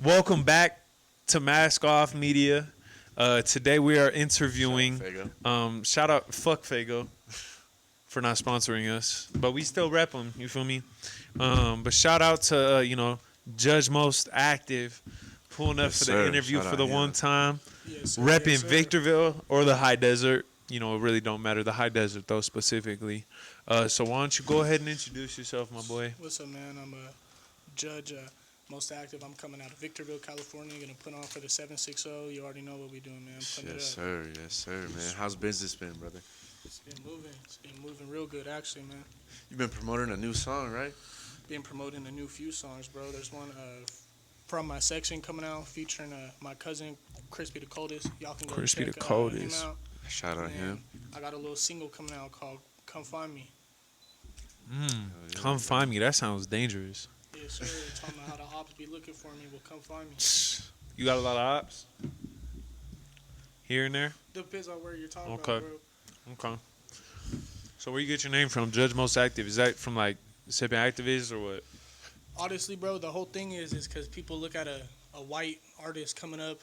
Welcome back to Mask Off Media. Today we are interviewing. Shout out, fuck Fago for not sponsoring us, but we still rep them. You feel me? But shout out to Judge Most Active pulling up for the interview for the one time, repping Victorville or the High Desert. It really don't matter, the High Desert though specifically. So why don't you go ahead and introduce yourself, my boy? What's up, man? I'm a Judge Most Active. I'm coming out of Victorville, California. Gonna put on for the 760. You already know what we doing, man. Yes, sir, man. How's business been, brother? It's been moving. It's been moving real good, actually, man. You've been promoting a new song, right? Been promoting a new few songs, bro. There's one from my section coming out featuring my cousin Crispy the Coldest. Y'all can go Crispy check the Coldest. him out. Shout out him. I got a little single coming out called "Come Find Me." Come find me. That sounds dangerous. Yes, sir. Talking about how the ops be looking for me. Well, come find me. You got a lot of ops here and there. Depends on where you're talking Okay. about, bro. Okay. So where you get your name from? Judge Most Active. Is that from like Sipping Activists or what? Honestly, bro, the whole thing is because people look at a white artist coming up.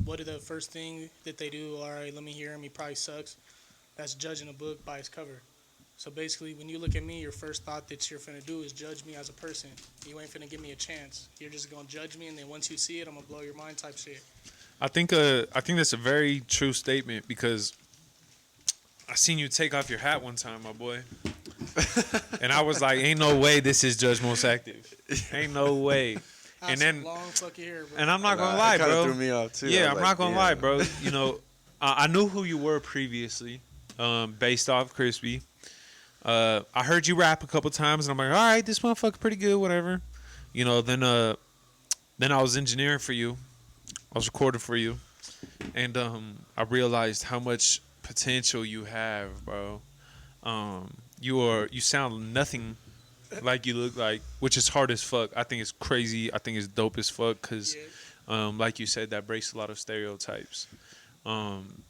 What are the first thing that they do? All right, let me hear him. He probably sucks. That's judging a book by its cover. So basically, when you look at me, your first thought that you're finna do is judge me as a person. You ain't finna give me a chance. You're just gonna judge me, and then once you see it, I'm gonna blow your mind type shit. I think that's a very true statement because I seen you take off your hat one time, my boy. And I was like, ain't no way this is Judge Most Active. Ain't no way. And then long fucking hair, bro. And I'm not gonna lie, it kinda bro. threw me off too. Yeah, I'm not gonna lie, bro. I knew who you were previously, based off Crispy. I heard you rap a couple times, and I'm like, all right, this motherfucker pretty good, whatever. Then I was engineering for you. I was recording for you, and I realized how much potential you have, bro. You sound nothing like you look like, which is hard as fuck. I think it's crazy. I think it's dope as fuck because, like you said, that breaks a lot of stereotypes.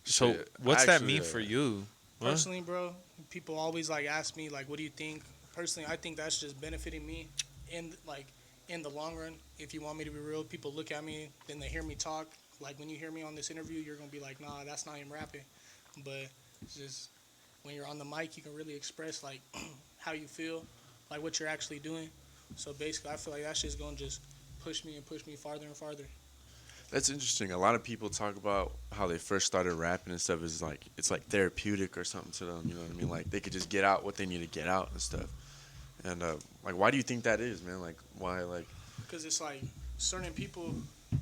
So what's that mean for you? Personally, bro, people always ask me what do you think? Personally, I think that's just benefiting me in the long run. If you want me to be real, people look at me, then they hear me talk. Like when you hear me on this interview, you're gonna be like, nah, that's not him rapping. But it's just when you're on the mic, you can really express how you feel, what you're actually doing. So basically, I feel like that's just gonna just push me farther and farther. That's interesting. A lot of people talk about how they first started rapping and stuff is it's therapeutic or something to them. You know what I mean? Like they could just get out what they need to get out and stuff. And why do you think that is, man? Why? Because it's certain people,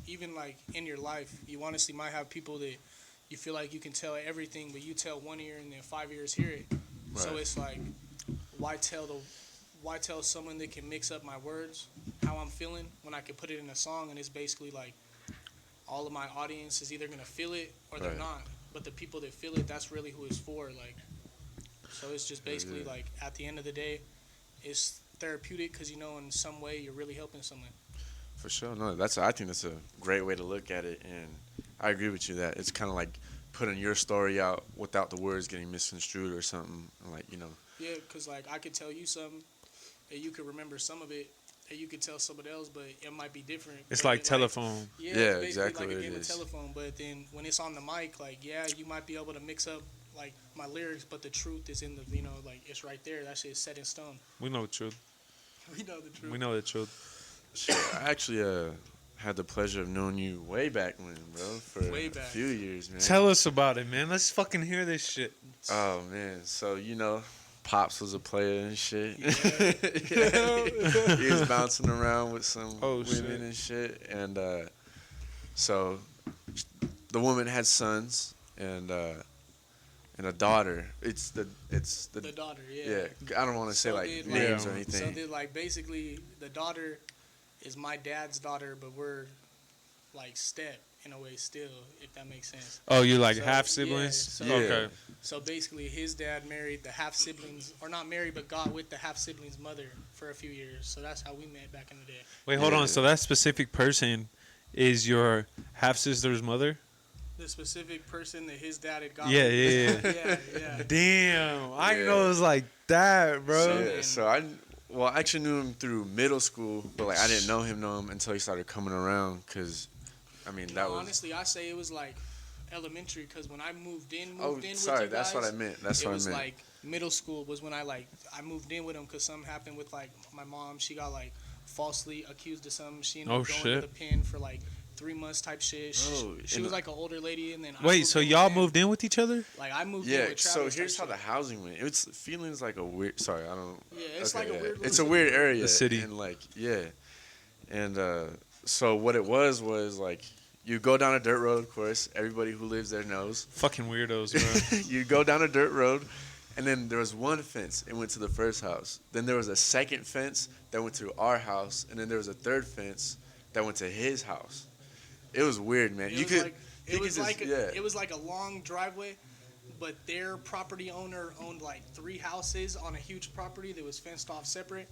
even in your life, you honestly might have people that you feel like you can tell everything, but you tell one ear and then 5 ears hear it. Right. So it's why tell someone that can mix up my words, how I'm feeling, when I can put it in a song, and it's basically all of my audience is either gonna feel it or they're not. But the people that feel it, that's really who it's for. So it's just basically at the end of the day, it's therapeutic because in some way you're really helping someone. For sure, no, I think that's a great way to look at it, and I agree with you that it's kind of putting your story out without the words getting misconstrued or something, Yeah, because I could tell you something, and you could remember some of it, and you could tell somebody else, but it might be different. It's like telephone. Yeah, exactly. Like a game of telephone, but then when it's on the mic, you might be able to mix up my lyrics, but the truth is in the it's right there. That shit is set in stone. We know the truth. We know the truth. We know the truth. Shit, I actually had the pleasure of knowing you way back when, bro, for a few years, man. Tell us about it, man. Let's fucking hear this shit. Oh man, so Pops was a player and shit. Yeah. He was bouncing around with some women and shit. And so the woman had sons and a daughter. It's the daughter, yeah. Yeah, I don't want to say names or anything. So basically the daughter is my dad's daughter, but we're step in a way still, if that makes sense. Oh, you're half siblings? Yeah, Okay. So basically his dad married the half siblings, or not married, but got with the half siblings' mother for a few years. So that's how we met back in the day. Wait, hold on. So that specific person is your half sister's mother? The specific person that his dad had got. Yeah. Yeah. Damn, I know it was like that, bro. So Well, I actually knew him through middle school, but like I didn't know him until he started coming around. Cause, I mean, that No, was. honestly, I say it was like elementary because when I moved in Oh, with sorry, you guys, that's what I meant. That's it what I was meant. like middle school was when I moved in with him because something happened with like my mom. She got like falsely accused of something. She ended Oh, up going shit. to the pen for like 3 months type shit. Bro, She and- was like an older lady, and then I Wait, moved so in with y'all him. moved in with each other? Like I moved in Yeah, with so Travis. here's how type the shit. housing went. It's feelings like a weird. Sorry, I don't. Yeah, it's okay, like a yeah. weird. little It's a city. weird area. The city. And like, yeah, and so what it was like you go down a dirt road. Of course, everybody who lives there knows. Fucking weirdos, bro. You go down a dirt road, and then there was one fence. It went to the first house. Then there was a second fence that went to our house, and then there was a third fence that went to his house. It was weird, man. You could. It was like a long driveway, but their property owner owned like 3 houses on a huge property that was fenced off separate.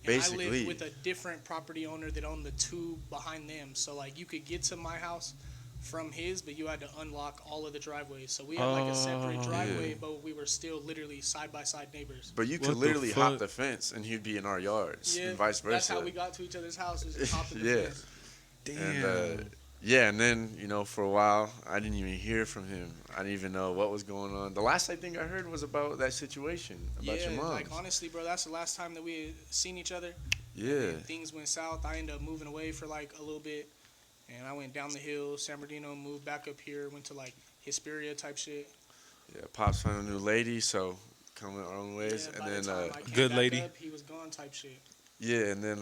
And I Basically. lived with a different property owner that owned the 2 behind them. So like you could get to my house from his, but you had to unlock all of the driveways. So we had like a separate Oh. driveway, Yeah. but we were still literally side by side neighbors. But you What could the literally fuck? hop the fence, and he'd be in our yards, Yeah, and vice versa. that's how we got to each other's houses, just hopping the Yeah. fence. Damn. And yeah, and then for a while I didn't even hear from him. I didn't even know what was going on. The last I think I heard was about that situation about your mom. like honestly, bro, that's the last time that we had seen each other. Yeah, And things went south. I ended up moving away for like a little bit, and I went down the hill, San Bernardino, moved back up here, went to like Hesperia type shit. yeah. Pops found a new lady, so coming our own ways, Yeah, by and the then time I came Good back lady. up, he was gone type shit. yeah, and then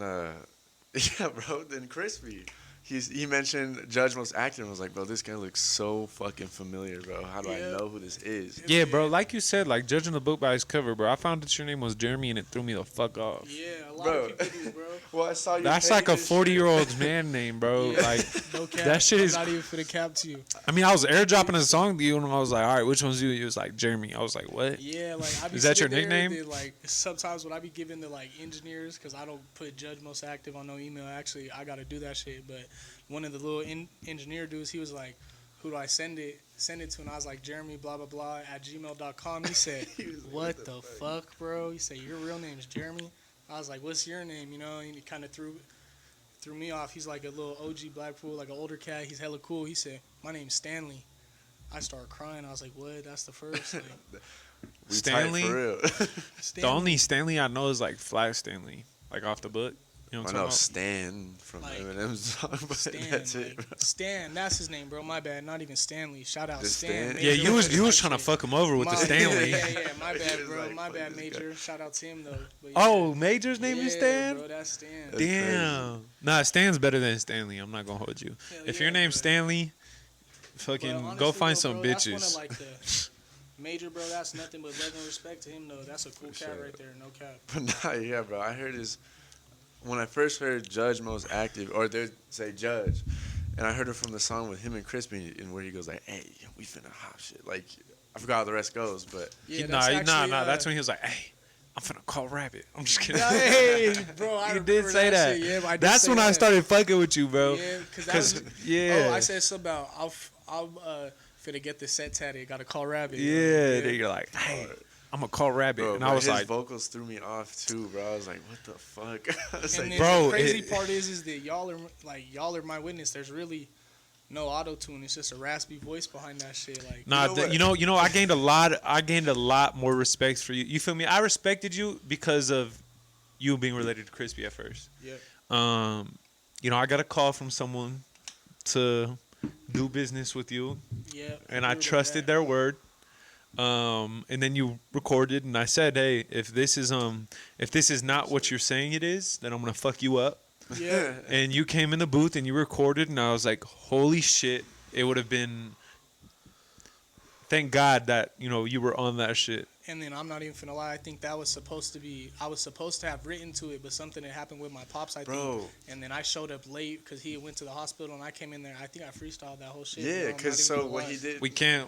yeah, bro. Then Crispy, he mentioned Judge Most Active. I was like, bro, this guy looks so fucking familiar, bro. How do I Yeah. know who this is? Yeah, bro. Like you said, like judging the book by its cover, bro. I found that your name was Jeremy, and it threw me the fuck off. Yeah, a lot Bro. of people do, bro. Well, I saw your That's page like a and shit. 40-year-old's man name, bro. Yeah. Like, No cap. That shit I'm is- not even finna cap to you. I mean, I was airdropping a song to you, and I was like, all right, which one's you? He was like, Jeremy. I was like, what? Yeah, like I be Is that your sitting there, nickname? then, like sometimes when I be giving the like engineers, because I don't put Judge Most Active on no email. Actually, I gotta do that shit. But one of the little engineer dudes, he was like, "Who do I send it to?" And I was like, "Jeremy blah blah blah at gmail.com." He said, He was like, "What the fuck, bro?" He said, "Your real name is Jeremy." I was like, "What's your name?" You know, and he kind of threw me off. He's like a little OG Blackpool, like an older cat. He's hella cool. He said, "My name's Stanley." I started crying. I was like, "What? That's the first." Like, We Stanley? tight for real. The Stanley. only Stanley I know is like Flash Stanley, like off the book. You know I what I'm know talking Stan from Like, Eminem's song, but Stan, that's it. like, Stan, that's his name, bro. My bad, not even Stanley. Shout out The Stan. Stan? about? Major Yeah, you was League trying to shit. fuck him over with the My- Stanley. Yeah, my He bad, was bro. like, My fuck bad, this guy. Major. Shout out to him though. But yeah. Oh, Major's name is Yeah, Stan? bro. That's Stan. That's Damn. Nah, Stan's better than Stanley. I'm not gonna hold you. Hell If yeah, your name's but- Stanley, but fucking honestly, go find though, some bro, That's bitches. one of, like, the Major, bro. That's nothing but love and respect to him though. That's a cool For cat sure. right there. No cap. But nah, yeah, bro. I heard when I first heard Judge Most Active, or they say Judge, and I heard it from the song with him and Crispy, and where he goes like, "Hey, we finna hop shit." Like, I forgot how the rest goes, but Yeah, Nah, that's actually, That's when he was like, "Hey, I'm finna call Rabbit." I'm just kidding. Hey, bro. I You did remember say that. shit. Yeah, but I did That's say when I that. started fucking with you, bro. Yeah, because Cause yeah, Oh, I said something about I'll finna get the set tatted. Gotta call Rabbit. yeah. Then you're like, "Hey, I'm gonna call Rabbit," bro, and but I was his like, vocals threw me off too, bro. I was like, "What the fuck?" I was And like, then bro, the crazy it- part is that y'all are my witness. There's really no auto tune. It's just a raspy voice behind that shit. Like, "Nah, You know what? you know, I gained a lot more respect for you. You feel me? I respected you because of you being related to Crispy at first. yeah, You know, I got a call from someone to do business with you, yeah. and I trusted their word. And then you recorded, and I said, "Hey, if this is not what you're saying it is, then I'm gonna fuck you up." Yeah, And you came in the booth and you recorded, and I was like, "Holy shit!" It would have been. Thank God that you were on that shit. and then I'm not even finna lie. I think that was supposed to be. I was supposed to have written to it, but something had happened with my pops. I think. Bro. And then I showed up late because he went to the hospital, and I came in there. I think I freestyled that whole shit. yeah, bro. I'm not because even so gonna what lie. he did,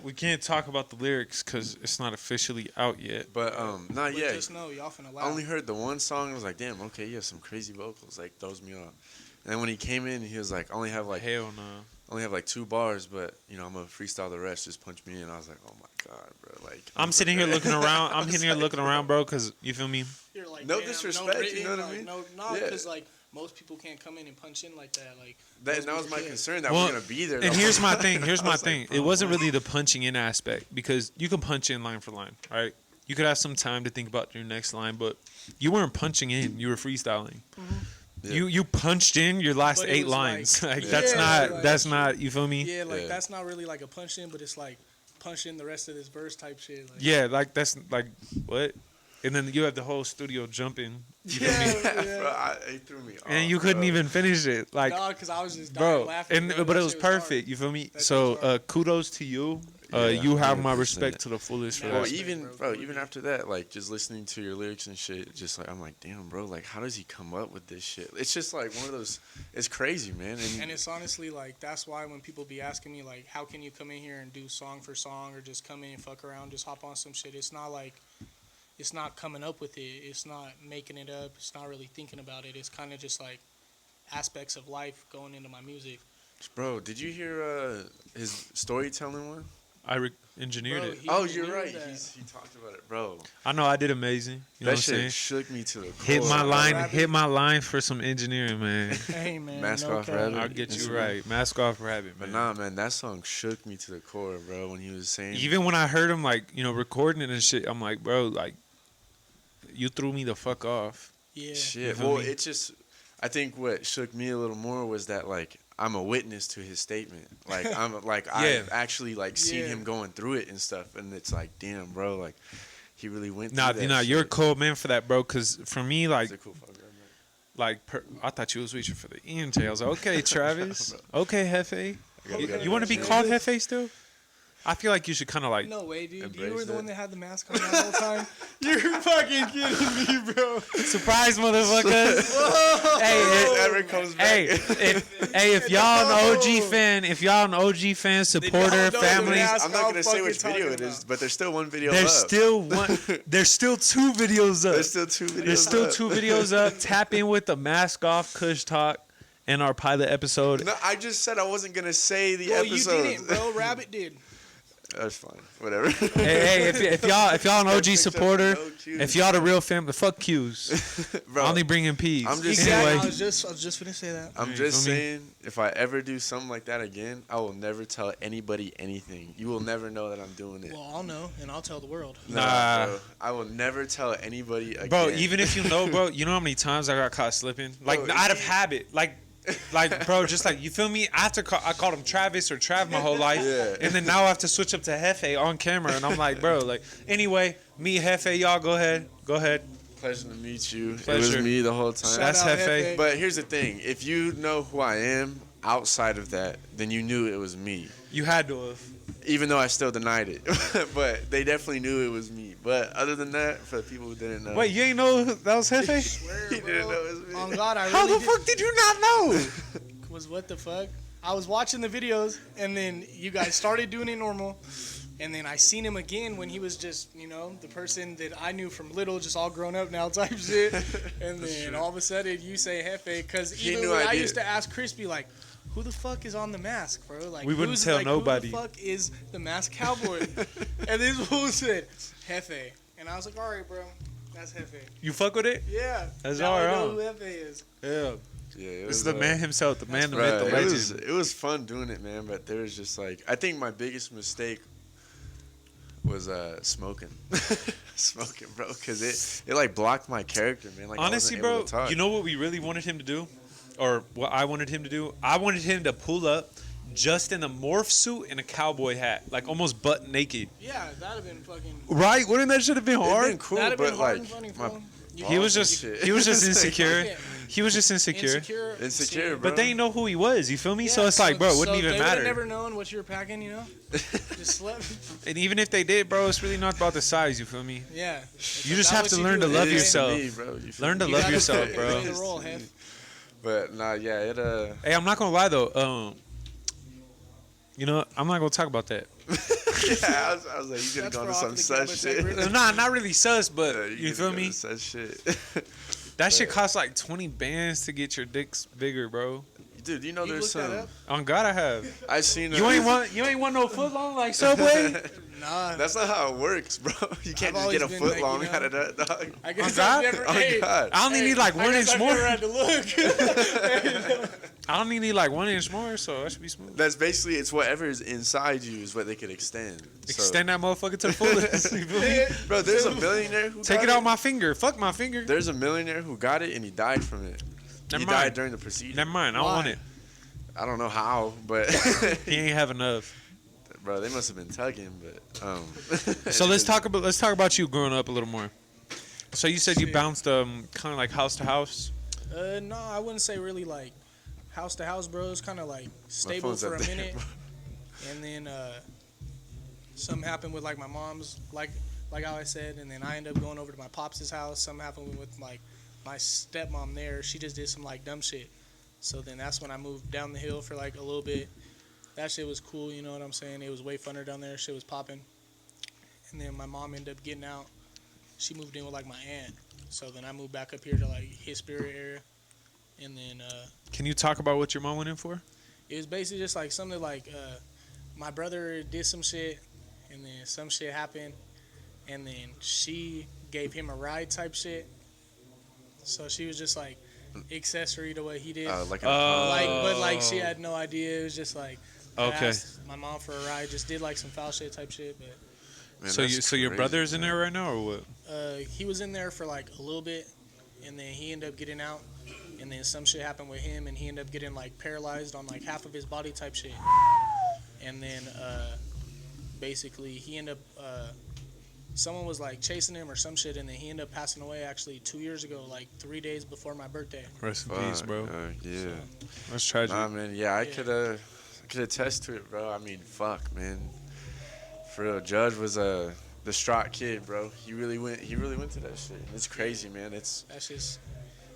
We can't talk about the lyrics because it's not officially out yet. but not But yet. just know y'all finna laugh. I only heard the one song and was like, damn, okay, you have some crazy vocals. Like, throws me off. And then when he came in, he was like, I only have like, Hell no. only have like 2 bars, but you know I'm gonna freestyle the rest. Just punch me in. I was like, oh my god, bro. Like I'm sitting here looking around. I'm sitting here like, looking around, bro, because you feel me? You're like, No damn, disrespect, written, you know what I like, mean? No, Yeah. because like most people can't come in and punch in like that. Like that those was my people concern that Well, we're gonna be there. And the here's whole my time. thing. Here's I my was like, thing. bro, It wasn't what? really the punching in aspect because you can punch in line for line, right? You could have some time to think about your next line, but you weren't punching in. You were freestyling. Yeah. You punched in your last But it 8 was lines. like- Like, Yeah, that's not like- that's not. You feel me? Yeah, like Yeah. that's not really like a punch in, but it's like punch in the rest of this verse type shit. Like, Yeah, like that's like what? And then you have the whole studio jumping. You feel me? yeah. Bro, it threw me off. And you couldn't bro. even finish it. Like, Nah, because I was just dying bro, laughing. and bro. but That it was shit hard. perfect. You feel me? That So shit was hard. kudos to you. Yeah, You have my 100%. respect to the fullest for Yeah. Well, that. Respect, even bro, bro, for even you. after that, like just listening to your lyrics and shit, just like I'm like, damn, bro, like how does he come up with this shit? It's just like one of those. It's crazy, man. And it's honestly like that's why when people be asking me like, how can you come in here and do song for song or just come in and fuck around, just hop on some shit? It's not like, it's not coming up with it. It's not making it up. It's not really thinking about it. It's kind of just like aspects of life going into my music. bro, did you hear his storytelling one? I engineered Bro, it. he Oh, you're engineered right. that. He talked about it, bro. I know I did amazing. You know That what I'm saying? shit shook me to the core. Hit my Cool. line. Rabbit. Hit my line for some engineering, man. Hey man, Mask no off cap. rabbit. I'll get you Yes, right. Mask off rabbit, But man. nah, man, that song shook me to the core, bro. When he was saying, Even when I heard him, like, you know, recording it and shit, I'm like, bro, like, you threw me the fuck off. Yeah. shit. feel Well, me? it just, I think what shook me a little more was that like I'm a witness to his statement. Like I'm like Yeah. I've actually like seen Yeah. him going through it and stuff, and it's like, damn, bro, like he really went. Nah, through you that know, you're a shit. cold man for that, bro. Because for me, like, He's a cool fucker, man. I thought you was reaching for the ENJ. I was like, okay, Travis. Okay, Hefe. Okay, You want to be man. called Hefe still? I feel like you should kind of like. No way, dude. You Embrace were the that. one that had the mask on that whole time. You're fucking kidding me, bro. Surprise, motherfuckers. Hey, Whoever comes back. hey, if y'all an OG fan, supporter, don't know family, the I'm not gonna say fucking which video talking it is, about. but there's still one video there's up. still one. There's still 2 videos up. There's still 2 videos. There's still up. 2 videos up. Tap in with the Mask Off Kush Talk and our pilot episode. No, I just said I wasn't gonna say the Well, episode. you didn't, bro. Rabbit did. That's fine. Whatever. Hey, if y'all an OG Except for supporter, no cues. if y'all the real family, fuck Q's. Bro, I only bring in P's. I'm just Exactly. anyway. I was just gonna say that. I'm You just feel me? saying, if I ever do something like that again, I will never tell anybody anything. You will never know that I'm doing it. Well, I'll know, and I'll tell the world. Nah. bro. I will never tell anybody again. Bro, even if you know, bro, you know how many times I got caught slipping? Like, Bro, out of habit. Like, bro, just like, you feel me? I called him Travis or Trav my whole life. Yeah. And then now I have to switch up to Hefe on camera. And I'm like, bro, like, anyway, me, Hefe, y'all, go ahead. pleasure to meet you. It Pleasure. was me the whole time. That's Shout out Hefe. Hefe. But here's the thing: if you know who I am outside of that, then you knew it was me. You had to have. Even though I still denied it, but they definitely knew it was me. But other than that, for the people who didn't know, Wait, you ain't know that was Hefe? Swear, He bro. didn't know it was me. On God, I How really the fuck did you not know? was what the fuck? I was watching the videos, and then you guys started doing it normal, and then I seen him again when he was just, you know, the person that I knew from little, just all grown up now type shit. And then all of a sudden you say Hefe, because He even knew when I I did. used to ask Crispy like, who the fuck is on the mask, bro? Like We wouldn't who's- tell like, nobody. Who the fuck is the masked cowboy? And this fool said Hefe, and I was like, all right, bro, that's Hefe. You fuck with it? Yeah, That's now all I right. know who Hefe is. Yeah. yeah, it This was is the man himself, the man, the myth, Right, the it legend. was fun doing it, man. But there was just like, I think my biggest mistake was smoking, smoking, bro, because it like blocked my character, man. Like, I Honestly, wasn't able bro, to talk. you know what we really wanted him to do? Or what I wanted him to do? I wanted him to pull up just in a morph suit and a cowboy hat, like almost butt naked. Yeah, that'd have been fucking. Right? Wouldn't that should have been It'd hard? been cool, That'd have but been hard like and funny, my bro. You He was balls just and shit. he was just It's like, insecure. Yeah. He was just insecure. Insecure, See, bro. But they didn't know who he was. You feel me? so yeah, it's like, bro, it wouldn't so even they matter. would've never known what you were packing, you know. Just slept. And even if they did, bro, it's really not about the size. You feel me? Yeah. You just have to learn to It love is yourself. me, bro. You feel Learn to me? love yourself, bro. Play the role, Hef. But nah, yeah, it Hey, I'm not gonna lie though. You know, I'm not gonna talk about that. yeah, I was like, you could have That's gone to for some off the sus camera shit. segment. Nah, not really sus, but Yeah, you could've feel gone me? to Sus shit. That shit costs like 20 bands to get your dicks bigger, bro. dude, you know You there's looked that some. up? On God, I have. I seen. You ain't want no foot long like Subway. Nah. That's not how it works, bro. You can't just always get a been foot like, long you know, out of that, dog. I guess Oh, I've God? never. Oh, hey, God. I only need like I 1 guess inch I've more. never had to look. I only need like 1 inch more, so that should be smooth. That's basically, it's whatever is inside you is what they could extend. So- Extend that motherfucker to the fullest. You feel me? Bro, there's a millionaire who Take got it out my finger. Fuck my finger. There's a millionaire who got it and he died from it. Never He mind. died during the procedure. Never mind. I don't Why? want it. I don't know how, but He ain't have enough. bro, they must have been tugging. But So let's talk about you growing up a little more. So you said you Shit. bounced kind of like house to house. No, I wouldn't say really like house to house, bro. It's kind of like stable phone's for up a there, minute, bro. and then something happened with like my mom's, like how I said, and then I ended up going over to my pops' house. Something happened with like my stepmom there. She just did some like dumb shit. So then that's when I moved down the hill for like a little bit. That shit was cool, you know what I'm saying? It was way funner down there. Shit was popping. And then my mom ended up getting out. She moved in with like my aunt. So then I moved back up here to like his spirit area. And then Can you talk about what your mom went in for? it was basically just like something like my brother did some shit, and then some shit happened, and then she gave him a ride type shit. So she was just like accessory to what he did. like, But like she had no idea. It was just like I Okay. asked my mom for a ride, just did like some foul shit type shit. But man, So that's your crazy, brother's in man. there right now or what? he was in there for like a little bit, and then he ended up getting out. And then some shit happened with him, and he ended up getting like paralyzed on like half of his body type shit. And then basically he ended up someone was like chasing him or some shit, and then he ended up passing away actually 2 years ago, like 3 days before my birthday. Rest in Fuck, peace, bro. yeah. That's tragic. Nah, man. Yeah, I Yeah. could attest to it, bro. I mean, fuck, man. For real, Judge was a distraught kid, bro. He really went to that shit. It's crazy, man. That's That's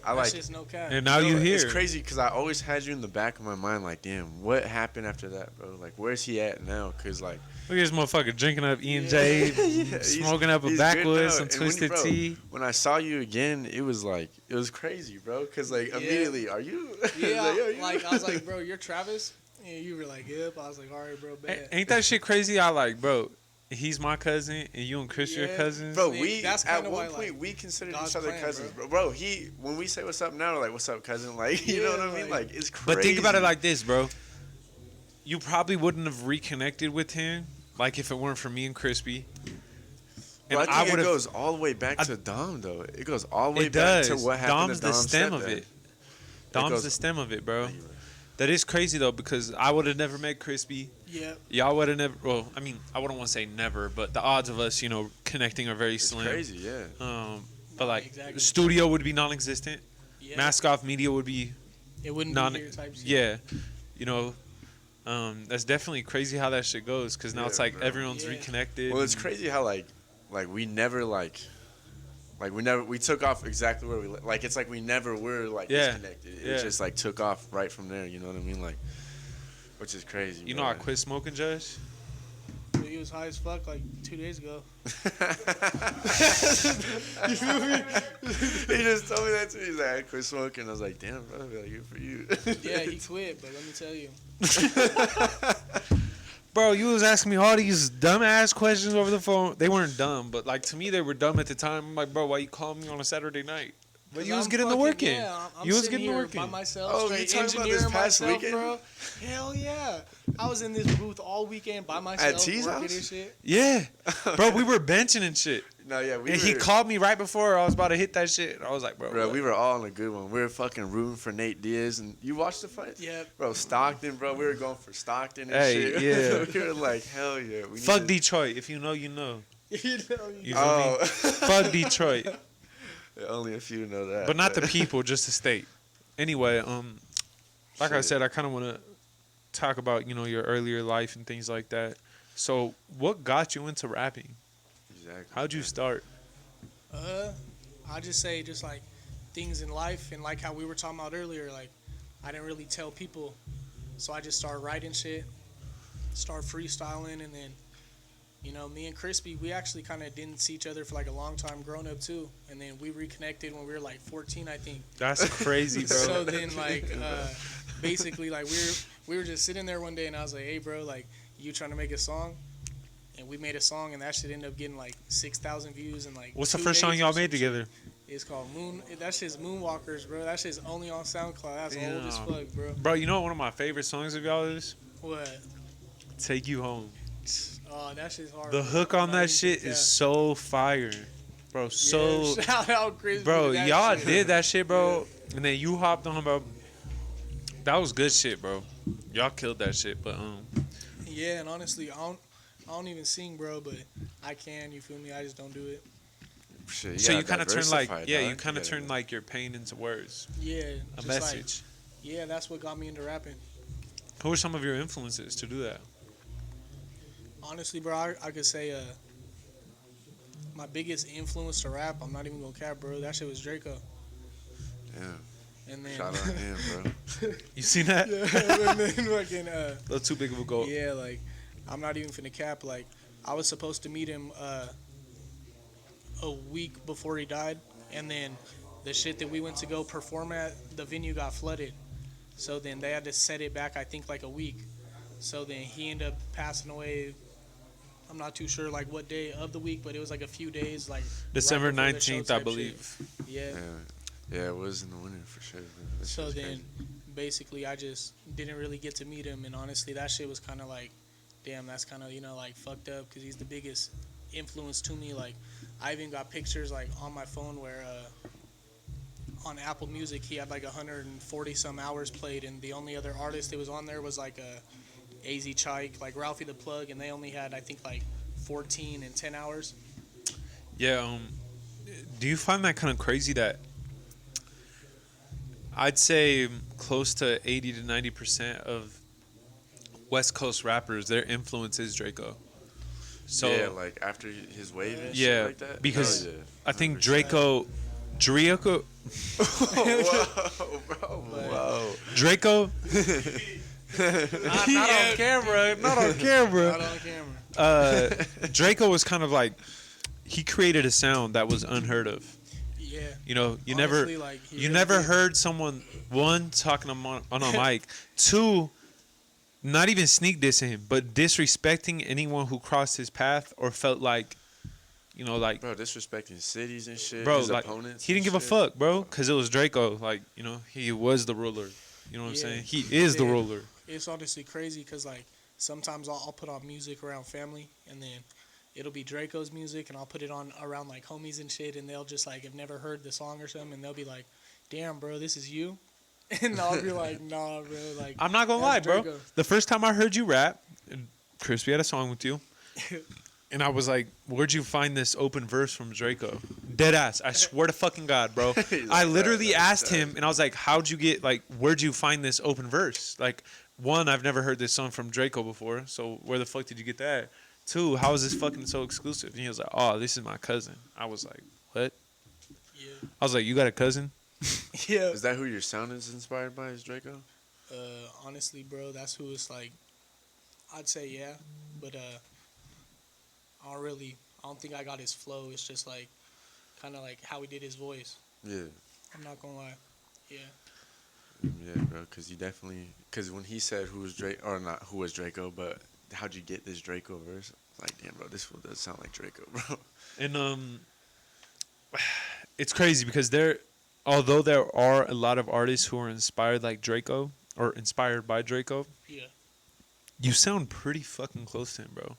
like. just no cap. And now you here. It's crazy because I always had you in the back of my mind, like, damn, what happened after that, bro? Like, where's he at now? Cause like, Look at this motherfucker drinking up E&J, he's- smoking up a he's good backwoods, now. some And twisted bro, tea. When I saw you again, it was crazy, bro. Cause like immediately, are you? Yeah, Are you? like I was like, bro, you're Travis. And you were like, yep. I was like, all right, bro, bet. Ain't that shit crazy? I like, bro. He's my cousin, and you and Chris your Yeah. cousins. Bro, See, we that's at kinda one why, point like, we considered God's each other plan, cousins, bro. bro. When we say what's up now, we're like, what's up, cousin? Like, you know Yeah, what I mean? like- Like, it's crazy. But think about it like this, bro. You probably wouldn't have reconnected with him, like if it weren't for me and Crispy. Bro, I think it would've- goes all the way back to Dom, though. It goes all the way It back does. to what happened Dom's to the Dom's stem of stepdad. it. Dom's goes- the stem of it, bro. That is crazy though, because I would have never met Crispy. Yep. Y'all would have never. Well, I mean, I wouldn't want to say never, but the odds of us, connecting are very It's slim. crazy, yeah. But like, Exactly. the studio would be non-existent. Yeah. Mask Off Media would be It wouldn't non. be here type shit. Yeah, that's definitely crazy how that shit goes. Because now Yeah, it's like bro. everyone's Yeah. reconnected. Well, it's and- crazy how like we never we took off exactly where it's like we never were like Yeah. disconnected. It Yeah. just like took off right from there. You know what I mean? Like, which is crazy. You know, I quit smoking, Judge. Dude, he was high as fuck like 2 days ago. He just told me that too. He's like, I quit smoking. I was like, damn, bro, like, good for you. Yeah, he quit, but let me tell you. Bro, you was asking me all these dumbass questions over the phone. They weren't dumb, but like to me, they were dumb at the time. I'm like, bro, why you calling me on a Saturday night? But you was I'm getting the fucking- work in. Yeah, I'm You was sitting getting the here work by in. myself, Oh, you straight talking about engineering this past myself, weekend? bro. Hell yeah. I was in this booth all weekend by myself, T's working house? and shit. Yeah, bro, we were benching and shit. No, yeah, we And were, he called me right before I was about to hit that shit. I was like, bro, bro, what? we were all in a good one. We were fucking rooting for Nate Diaz, and you watched the fight? Yeah. Bro, Stockton, bro, we were going for Stockton and Hey, shit. yeah. We were like, hell yeah. We Fuck need to- Detroit. If you know, you know. You know, You feel me? Oh. Fuck Detroit. Only a few know that. But not the people, just the state. Anyway, like I Shit. said, I kind of want to talk about, your earlier life and things like that. So, what got you into rapping? Exactly. How'd you start? I just say just like things in life and like how we were talking about earlier, like I didn't really tell people, so I just started writing shit, start freestyling, and then me and Crispy, we actually kind of didn't see each other for like a long time growing up too, and then we reconnected when we were like 14, I think. That's crazy, bro. So then like basically, like we were just sitting there one day, and I was like, "Hey, bro, like you trying to make a song?" And we made a song, and that shit ended up getting like 6,000 views and like. What's the 2 first song days or y'all some made shit. together? It's called Moon. That shit's Moonwalkers, bro. That shit's only on SoundCloud. That's old as Damn. fuck, bro. Bro, you know what one of my favorite songs of y'all is? What? Take You Home. Oh, that shit's hard. The bro. hook I'm on not that even shit gonna is cap. so fire. Bro, so... Yeah, shout out Chris. Bro, for that y'all shit. did that shit, bro. And then you hopped on, bro. That was good shit, bro. Y'all killed that shit, but Yeah, and honestly, I don't even sing, bro, but I can. You feel me? I just don't do it. Shit, so you gotta kind of turn like diversify, yeah, dog. you kind of gotta- turn like your pain into words, Yeah, a just message. Like, yeah, that's what got me into rapping. Who are some of your influences to do that? Honestly, bro, I could say my biggest influence to rap. I'm not even gonna cap, bro. That shit was Draco. Yeah, And then shout out to him, bro. You seen that? yeah, and then fucking That's too big of a goal. yeah, like I'm not even finna cap. Like I was supposed to meet him a week before he died, and then the shit that we went to go perform at, the venue got flooded. So then they had to set it back, I think, like a week. So then he ended up passing away. I'm not too sure like what day of the week, but it was like a few days, like December right before the show 19th, I type believe. shit. Yeah. Yeah, it was in the winter for sure. Bro. That shit So was then, crazy. basically, I just didn't really get to meet him, and honestly, that shit was kind of like, damn, that's kind of like fucked up because he's the biggest influence to me. Like, I even got pictures like on my phone where on Apple Music he had like 140 some hours played, and the only other artist that was on there was like AZ Chike, like Ralphie the Plug, and they only had I think like 14 and 10 hours. Yeah. Do you find that kind of crazy that I'd say close to 80 to 90% of West Coast rappers, their influence is Draco. So yeah, like after his wave and yeah, shit like that. because Hell yeah. I think 100%. Draco, Whoa, bro, whoa. Draco, not on camera, not on camera. Not on camera. Draco was kind of like he created a sound that was unheard of. Yeah. You know, you Honestly, never like, he you really never did. heard someone one talking on a mic, two not even sneak dissing him, but disrespecting anyone who crossed his path or felt like, you know, like Bro, disrespecting cities and shit. bro, his like opponents. he didn't and give a shit. fuck, bro, because it was Draco. Like, you know, he was the ruler. You know what I'm Yeah. saying? He is the Yeah. ruler. It's honestly crazy because like sometimes I'll put on music around family and then it'll be Draco's music and I'll put it on around like homies and shit and they'll just like have never heard the song or something and they'll be like, "Damn, bro, this is you," and I'll be like, "Nah, bro, like I'm not gonna lie, that's bro. Draco." The first time I heard you rap, Crispy had a song with you, and I was like, "Where'd you find this open verse from Draco?" Dead ass. I swear to fucking God, bro. He's I like, literally "That asked does." him, and I was like, "How'd you get like? Where'd you find this open verse? Like, one, I've never heard this song from Draco before, so where the fuck did you get that? Two, how is this fucking so exclusive?" And he was like, "Oh, this is my cousin." I was like, "What?" Yeah, I was like, "You got a cousin?" yeah. Is that who your sound is inspired by? Is Draco? Honestly, bro, that's who it's like. I'd say yeah, but I don't think I got his flow. It's just like kind of like how he did his voice. Yeah. I'm not gonna lie. Yeah. Yeah, bro. Because you definitely. Because when he said who was Draco, or not who was Draco, but how'd you get this Draco verse? It's like, damn, bro, this fool does sound like Draco, bro. And it's crazy because although there are a lot of artists who are inspired like Draco or inspired by Draco, Yeah. you sound pretty fucking close to him, bro.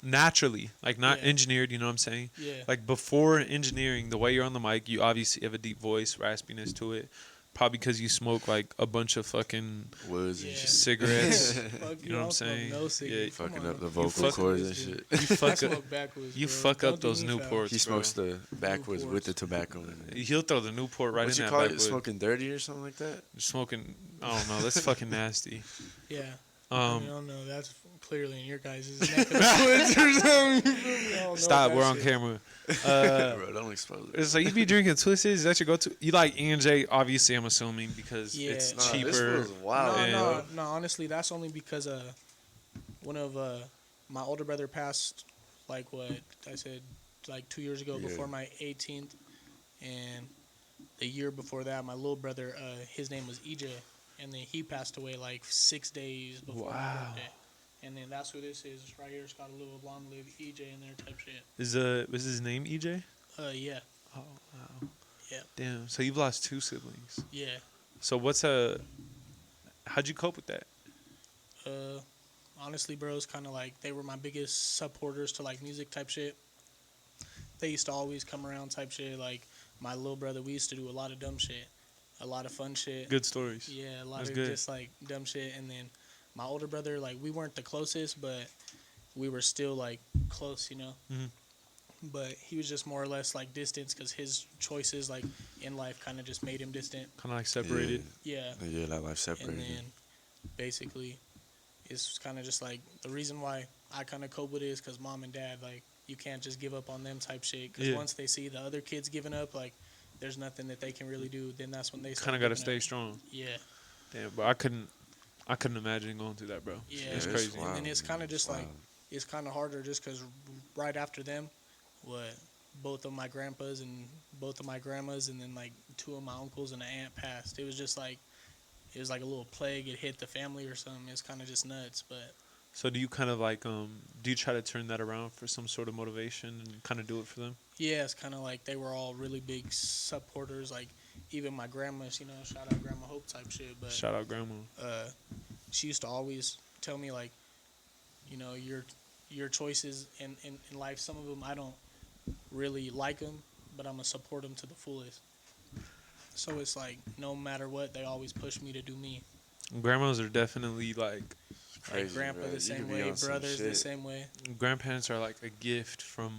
Naturally, like not Yeah. engineered, you know what I'm saying? Yeah. Like before engineering, the way you're on the mic, you obviously have a deep voice, raspiness to it. Probably because you smoke like a bunch of fucking Woods and Yeah. shit. cigarettes. Fuck You know what I'm I don't smoke saying? No cigarettes. Yeah, Come Fucking on. up the You vocal fuck cords up and this shit. dude. You I fuck up, smoke backwards. you bro. fuck Don't up do those me foul. Newports. He smokes the backwards with the tobacco in it. He'll throw the Newport right What in you that call it? backwood. Smoking dirty or something like that? Smoking, I don't know. That's fucking nasty. Yeah. I Um, don't know. That's clearly in your guys' neck of the woods or something. I don't know stop. that We're on shit. camera. Bro, don't expose it. It's like you be drinking Twisted. Is that your go-to? You like E&J? Obviously, I'm assuming because Yeah. it's Nah, Nah, cheaper. This was wild, No, and- bro. no. Honestly, that's only because one of my older brother passed, like what I said, like 2 years ago Yeah. before my 18th, and the year before that, my little brother, his name was EJ, and then he passed away like 6 days before my Wow. birthday. And then that's who this is right here. It's got a little long live EJ in there type shit. Was his name EJ? Yeah, Oh wow. Yeah. Damn. So you've lost 2 siblings. yeah. So how'd you cope with that? Honestly, bro, it's kind of like they were my biggest supporters to like music type shit. They used to always come around type shit. Like my little brother, we used to do a lot of dumb shit, a lot of fun shit. Good stories. Yeah, a lot That's of good. just like dumb shit. And then my older brother, like we weren't the closest, but we were still like close, you know. Mhm. But he was just more or less like distance because his choices like in life kind of just made him distant. Kind of like separated. Yeah. Yeah, that life And separated. then basically, it's kind of just like the reason why I kind of cope with it is because mom and dad, like, you can't just give up on them type shit. Because Yeah. once they see the other kids giving up, like, there's nothing that they can really do. Then that's when they Kind of got to giving stay up. strong. Yeah, Damn, bro. I couldn't imagine going through that, bro. yeah. It's Yeah, crazy. And then it's kind of just like, wild. it's kind of harder just because right after them, both of my grandpas and both of my grandmas and then like 2 of my uncles and an aunt passed. It was just like, it was like a little plague. It hit the family or something. It's kind of just nuts, but. So do you kind of like do you try to turn that around for some sort of motivation and kind of do it for them? Yeah, it's kind of like they were all really big supporters. Like even my grandma's, you know, shout out Grandma Hope type shit. But Shout out grandma. she used to always tell me like, you know, your choices in life. Some of them I don't really like them, but I'm gonna support them to the fullest. So it's like no matter what, they always push me to do me. Grandmas are definitely like Like Crazy, grandpa bro. the You same could be way, on some brothers the shit. same way. grandparents are like a gift from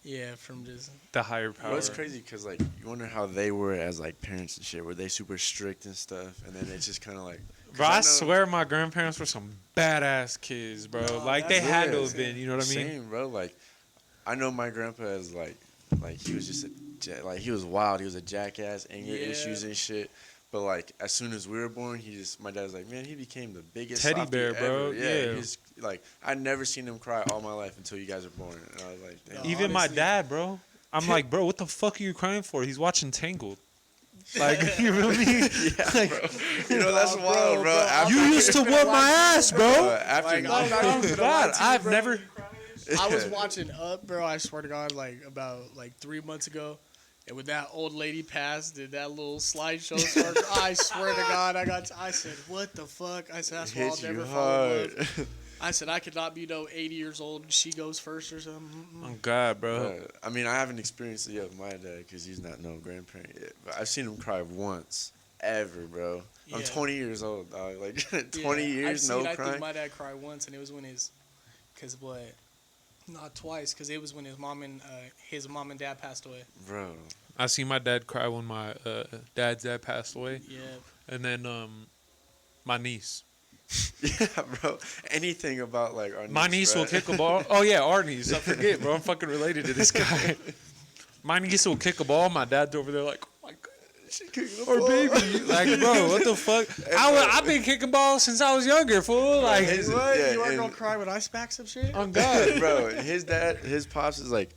Yeah, from just the higher power. Well, it's crazy because like you wonder how they were as like parents and shit. Were they super strict and stuff? And then it's just kind of like. 'cause Bro, I know- swear my grandparents were some badass kids, bro. No, like they that's- had to Yeah. have been, you know what I mean? Same, bro. Like, I know my grandpa is like he was just like he was wild. He was a jackass, anger Yeah. issues and shit. But like as soon as we were born, my dad was like, man, he became the biggest Teddy softie bear, bro. ever. Yeah. He's like I'd never seen him cry all my life until you guys were born, and I was like, damn. No. Even my Honestly. dad, bro. I'm like, bro, what the fuck are you crying for? He's watching Tangled. Like, you feel me? Yeah, bro. You know that's Nah, bro, wild, bro. bro. After, You used to whoop my ass, bro. after Like, nine- I'm not even gonna God, lie to you, I've bro. never. I was watching Up, bro. I swear to God, like about like 3 months ago, and when that old lady passed, did that little slideshow start? I swear to God, I said, what the fuck? I said, that's why I'll hit you never fall in love. hard. I said, I could not be no 80 years old and she goes first or something. Mm-mm. Oh God, bro. I mean, I haven't experienced it yet with my dad because he's not no grandparent yet. But I've seen him cry once, ever, bro. I'm Yeah. 20 years old, dog. Like 20 Yeah, years, no I crying. think my dad cried once, and it was when cause what? Not twice, cause it was when his mom and dad passed away. Bro, I seen my dad cry when my dad's dad passed away, Yeah. and then my niece. yeah, bro. Anything about like our My niece will kick a ball. Oh yeah, our niece. I forget, bro. I'm fucking related to this guy. My niece will kick a ball. My dad's over there like, oh my God. She kicking the Or ball. baby, like, bro, what the fuck? I've been kicking balls since I was younger, fool. Like, His- What? yeah, You weren't and- gonna cry with ice packs and shit? on God. bro, his pops is like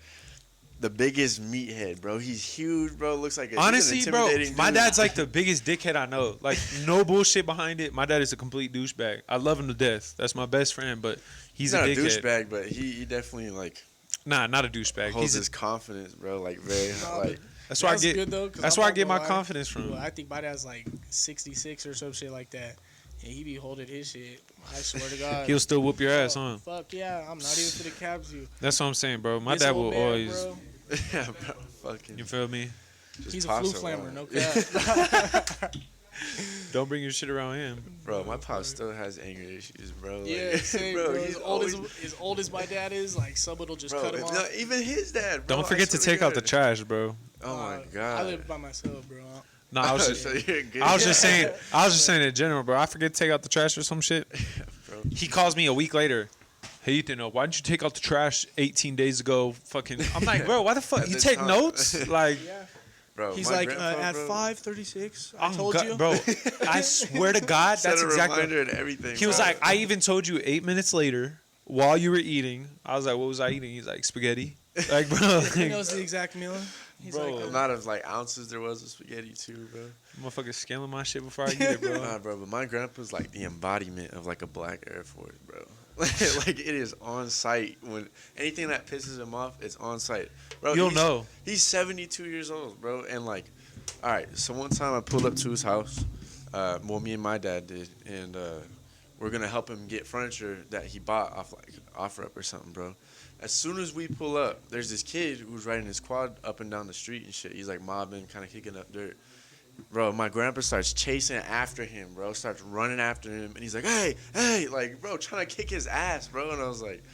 the biggest meathead, bro. He's huge, bro. Looks like he's an Honestly, bro, intimidating my dude. dad's like the biggest dickhead I know. Like, no bullshit behind it. My dad is a complete douchebag. I love him to death. That's my best friend, but he's not a a dickhead. douchebag, but he definitely like Nah, not a douchebag. holds He's his confidence, bro. Like very Nah, like. that's where I get. good, though, 'cause That's I'm where I not get my gonna lie. confidence from. Well, I think my dad's like 66 or some shit like that. And he be holding his shit. I swear to God. He'll still whoop your ass, huh? Fuck yeah, I'm not even for the cabs you. That's what I'm saying, bro. My This dad old will man, always. bro, Yeah, bro. Fucking. You feel me? just he's a toss flu it flammer, around. no cap. Don't bring your shit around him. Bro, my pop still has anger issues, bro. Like, Yeah, same, bro. he's always, As old as my dad is, like someone will just bro. cut him No, off. even his dad. Bro, Don't I forget to swear take out the God. trash, bro. Oh my I god. live by myself, bro. No, I was So just, you're good. I was just saying, in general, bro. I forget to take out the trash or some shit. bro. He calls me a week later. Hey Ethan, why didn't you take out the trash 18 days ago? Fucking, I'm like, bro, why the fuck? At You the take time. notes? Like, Yeah. Bro, He's my like, grandpa, at bro, 5:36. I I'm told gut- you, bro. I swear to God, set that's a exactly. reminder and everything. He was bro. like, I even told you 8 minutes later while you were eating. I was like, what was I eating? He's like, spaghetti. Like, bro, He like, knows the exact meal. He's Bro, like, The amount of like ounces there was of spaghetti too, bro. Motherfucker scaling my shit before I eat it, bro. Nah, bro, but my grandpa's like the embodiment of like a black Air Force, bro. Like it is on site. When anything that pisses him off, it's on site, bro. You'll he's, know. He's 72 years old, bro, and like, all right. So one time I pulled up to his house. Well, me and my dad did, and we're gonna help him get furniture that he bought off like OfferUp or something, bro. As soon as we pull up, there's this kid who's riding his quad up and down the street and shit. He's like mobbing, kind of kicking up dirt. Bro, my grandpa starts chasing after him, bro. Starts running after him, and he's like, hey, like, bro, trying to kick his ass, bro. And I was like,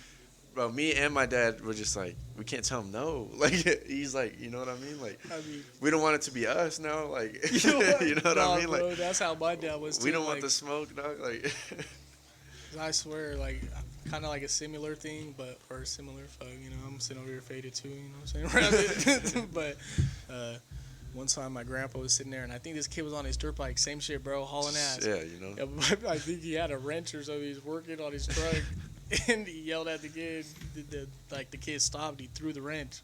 bro, me and my dad were just like, we can't tell him no. Like, he's like, you know what I mean? Like, we don't want it to be us now. Like, you know what I mean? bro, Like, that's how my dad was too. we don't like, want the smoke, dog. Like, I swear, like, kind of like a similar thing, but or a similar fuck. You know, I'm sitting over here faded too. You know what I'm saying? But one time my grandpa was sitting there, and I think this kid was on his dirt bike. Same shit, bro, hauling ass. yeah, you know. Yeah, but I think he had a wrench or so. He was working on his truck, and he yelled at the kid. The kid stopped. He threw the wrench.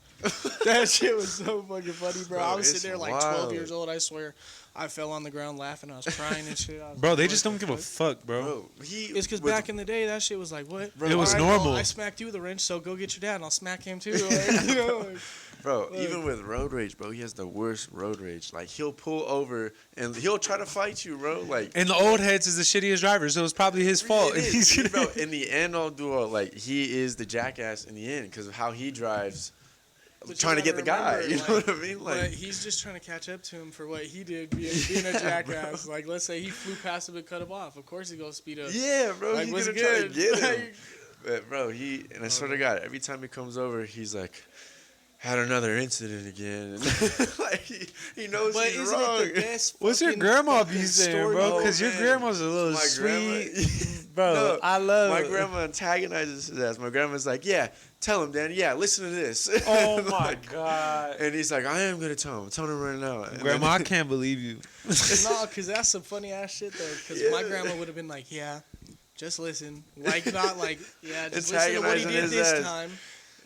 That shit was so fucking funny, bro. Bro, I was it's sitting there like wild. 12 years old. I swear, I fell on the ground laughing. I was crying and shit. I was Bro, like, they what just the don't give a fuck? fuck, bro. Bro, It's because with- back in the day, that shit was like, what? It was All right, normal. Well, I smacked you with a wrench, so go get your dad, and I'll smack him too. Like, you know, like, Bro, Like- even with road rage, bro, he has the worst road rage. Like, he'll pull over and he'll try to fight you, bro. Like, And the old heads is the shittiest driver, so it's probably his fault. It is. He's gonna- Bro, in the end, all duo, like, he is the jackass in the end because of how he drives, but you trying to get gotta the guy. remember, You know like, what I mean? but Like, he's just trying to catch up to him for what he did, being a jackass. Like, let's say he flew past him and cut him off. Of course, he's gonna speed up. yeah, bro, Like, he's what's gonna try to good? get him. Like, But, bro, and I swear to God, every time he comes over, he's like, had another incident again. Like, he knows but he's isn't wrong. it the best? What's your fucking- grandma fucking be saying, story? bro? Oh, Because your man. grandma's a little My grandma- sweet. Bro, No, I love My it. grandma antagonizes his ass. My grandma's like, yeah, tell him, Danny. Yeah, listen to this. Oh, my Like, God. And he's like, I am going to tell him. I'm telling him right now. And Grandma, I then- can't believe you. No, because that's some funny ass shit though. Because my Yeah. grandma would have been like, yeah, just listen. Like, not like, yeah, just listen to what he Antagonizing did his this ass. time.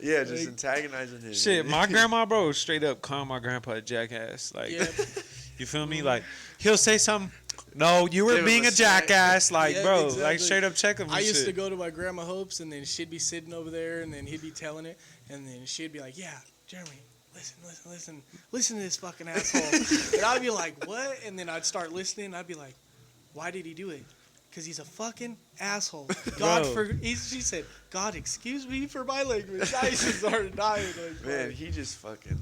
Yeah, just Like- antagonizing him. Shit, my grandma, bro, straight up call my grandpa a jackass. Like, Yeah. you feel me? Like, he'll say something. No, you were Give him being a a smack. jackass. Like, Yeah, bro, like exactly. straight up check him. I and used shit. to go to my grandma Hope's, and then she'd be sitting over there, and then he'd be telling it, and then she'd be like, yeah, Jeremy, listen to this fucking asshole. And I'd be like, what? And then I'd start listening, and I'd be like, why did he do it? Because he's a fucking asshole. Bro. She said, God, excuse me for my language. I used to start dying. Like, Man, he just fucking,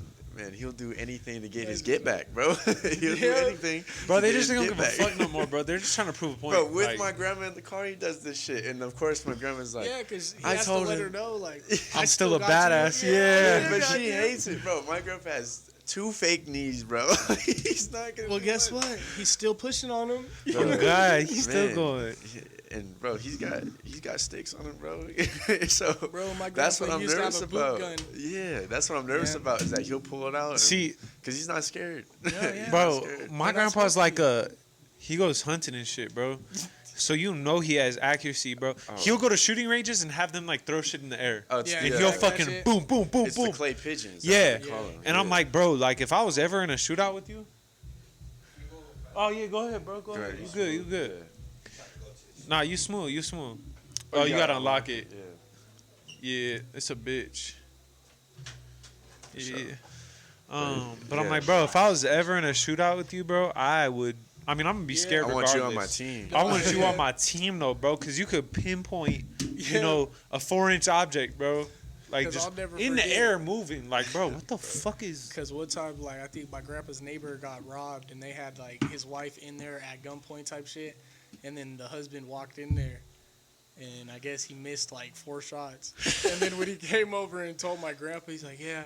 he'll do anything to get his get back, bro. He'll do Yeah. anything. Bro, to they get just his don't get give a back. fuck no more, bro. They're just trying to prove a point. Bro, with Like, my grandma in the car, he does this shit. And of course, my grandma's like, yeah, because he I has to told let him. her know, like, I'm I still a got you. badass, yeah. but God, she yeah. hates it, bro. My grandpa has 2 fake knees, bro. He's not gonna Well, do guess much. what? He's still pushing on him. oh, God, he's still Man. going. And bro, he's got sticks on him, bro. So Bro, my that's what grandpa I'm used to have nervous a boot about. gun. Yeah, that's what I'm nervous Yeah. about is that he'll pull it out. See, because he's not scared. Yeah, yeah. He's bro, not scared. my And that's grandpa's supposed like he goes hunting and shit, bro. So you know he has accuracy, bro. Oh. He'll go to shooting ranges and have them like throw shit in the air. Oh, it's, Yeah, And yeah. he'll that fucking shit. boom, boom, boom, It's boom. the clay pigeons. Yeah. That's what they call 'em. And I'm Yeah. like, bro, like if I was ever in a shootout with you. Oh yeah, go ahead, bro. Go ahead. Right. You good? You good? Yeah. Nah, you smooth. You smooth. Oh, you gotta unlock it. Yeah. Yeah, it's a bitch. Yeah. Sure. But I'm Yeah. like, bro, if I was ever in a shootout with you, bro, I would. I mean, I'm gonna be Yeah. scared. I want you on my regardless. team. I want you Yeah. on my team, though, bro, because you could pinpoint, Yeah. you know, a 4-inch object, bro, like 'Cause just I'll never in the forget. air moving. Like, bro, what the fuck is? Because one time, like, I think my grandpa's neighbor got robbed, and they had, like, his wife in there at gunpoint type shit. And then the husband walked in there, and I guess he missed, like, 4 shots. And then when he came over and told my grandpa, he's like, yeah.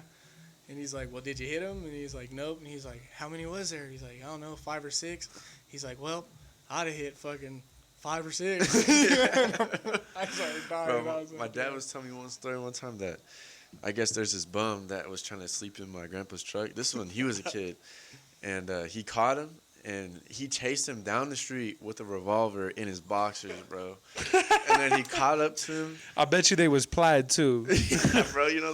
And he's like, well, did you hit him? And he's like, nope. And he's like, how many was there? He's like, I don't know, 5 or 6. He's like, well, I'd have hit fucking 5 or 6. I started dying. Bro, I was my like, dad yeah. was telling me one story one time that I guess there's this bum that was trying to sleep in my grandpa's truck. This one, he was a kid, and he caught him, and he chased him down the street with a revolver in his boxers, bro. And then he caught up to him. I bet you they was plaid too. Yeah, bro, you know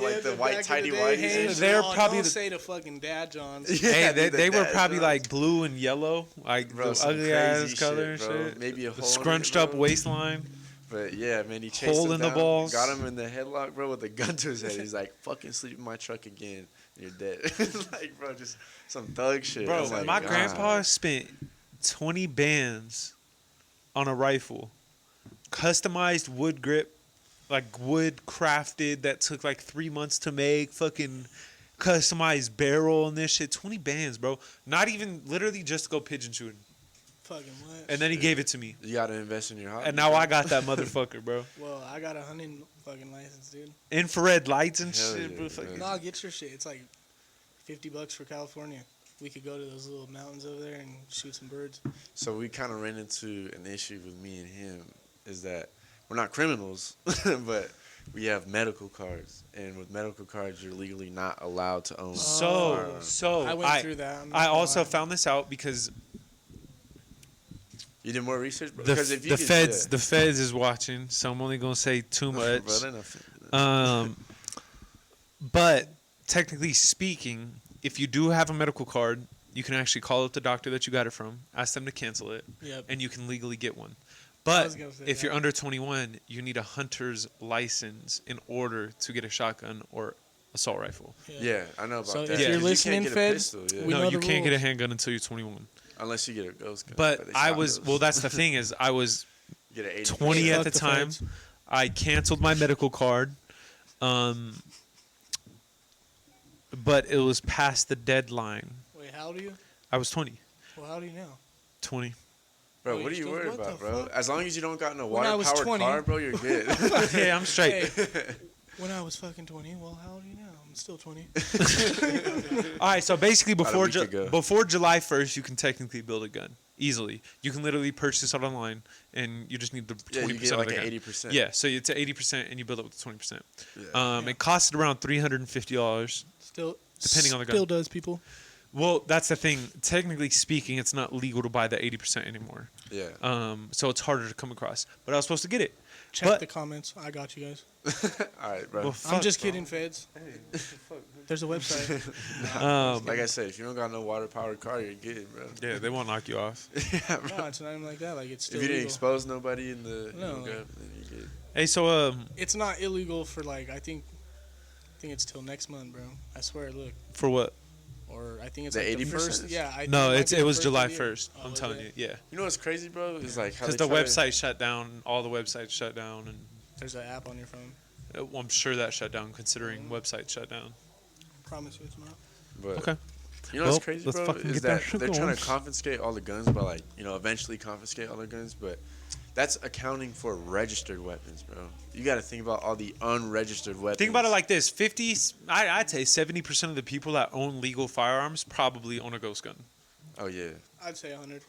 like the white tidy whities. They're probably don't the- say the fucking dad Johns. Yeah, Hey, dude, the they were dad probably Johns. like blue and yellow, like Bro, the some ugly ass crazy color and shit, bro. shit. Maybe a The hole in it, scrunched up bro. waistline. But yeah, man, he chased Hole him in the down, balls. got him in the headlock, bro, with a gun to his head. He's like, "Fucking sleep in my truck again, and you're dead." Like, bro, just some thug shit. Bro, I'm like, my God. grandpa spent 20 bands on a rifle, customized wood grip, like wood crafted that took like 3 months to make. Fucking customized barrel and this shit. 20 bands, bro. Not even literally just to go pigeon shooting. Fucking what? And then he gave it to me. You gotta invest in your hobby. And now bro. I got that motherfucker, bro. Well, I got a hunting fucking license, dude. Infrared lights and Hell shit, yeah, bro. man. Fucking- No, get your shit. It's like $50 for California. We could go to those little mountains over there and shoot some birds. So we kind of ran into an issue with me and him is that we're not criminals, but we have medical cards, and with medical cards, you're legally not allowed to own. So, firearms. so I went through that. I'm not I gonna also lie. found this out because You did more research, bro. the, Because if you the could- feds yeah. the feds is watching, so I'm only gonna say too much. Bro, they're not- But technically speaking, if you do have a medical card, you can actually call up the doctor that you got it from, ask them to cancel it, Yep. and you can legally get one. I But was gonna say if that. you're under 21, you need a hunter's license in order to get a shotgun or assault rifle. Yeah, I know about So that. if you're 'Cause you listening, can't get a feds, pistol, yeah. we no, know you the can't get a rules. handgun until you're 21. Unless you get a ghost gun. But they I stop was those. well. That's the thing is I was Get an 80 20 Fuck at the the time. feds. I canceled my medical card, but it was past the deadline. Wait, how old are you? I was 20. Well, how old are you now? 20. Bro, Oh, what you're are you still- worried what about, the bro? fuck? As long as you don't got no When I was water-powered 20 car, bro, you're good. Hey, I'm straight. Hey, when I was fucking 20, well, how old are you now? I'm still 20. All right, so basically About a before week ago. before July 1st, you can technically build a gun easily. You can literally purchase it online, and you just need the 20% Yeah, you get of like the an gun. 80%. Yeah, so it's at 80%, and you build up with 20%. Yeah. Yeah. It costed around $350. Still, Depending on the gun. Still does, people. Well, that's the thing. Technically speaking, it's not legal to buy the 80% anymore. Yeah. So it's harder to come across. But I was supposed to get it. Check But- the comments. I got you guys. All right, bro. Well, I'm fuck, just bro. kidding, feds. There's a website. Like I said, if you don't got no water-powered car, you're good, bro. Yeah, they won't knock you off. Yeah, bro. No, it's not even like that. Like it's still If you didn't legal. expose nobody in the No, no, like- then you're good. Hey, so It's not illegal for like I think it's till next month, bro. I swear. Look, for what? or I think it's The like 80%? 1st. Yeah, I think No, might it's be it the was first July of the year. 1st. Oh, I'm was telling it? you, yeah. You know what's crazy, bro? Is like how Because they the try to- website shut down, all the websites shut down, and There's an app on your phone. I'm sure that shut down considering websites shut down. Promise you, it's not. But Okay. you know Well, what's crazy, let's bro? fucking Is get that that shit they're trying going. to confiscate all the guns, but like eventually confiscate all the guns, but that's accounting for registered weapons, bro. You got to think about all the unregistered weapons. Think about it like this: 50, I'd say 70% of the people that own legal firearms probably own a ghost gun. oh yeah, I'd say 100.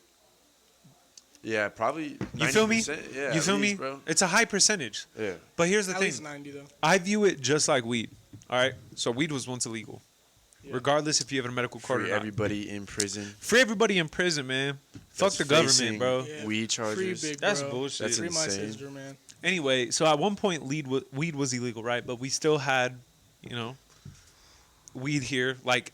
yeah, probably. You feel me? 90%, Yeah, you at feel least, me? bro? It's a high percentage. Yeah, But here's the At thing: least 90 though. I view it just like weed. All right, so weed was once illegal, Yeah. regardless if you have a medical card free or not. everybody in prison. Free everybody in prison, man. Fuck That's the government, facing bro. Yeah. Weed charges. Free big That's bro. bullshit. That's Free my insane. sister, man. Anyway, so at one point, weed was illegal, right? But we still had, weed here, like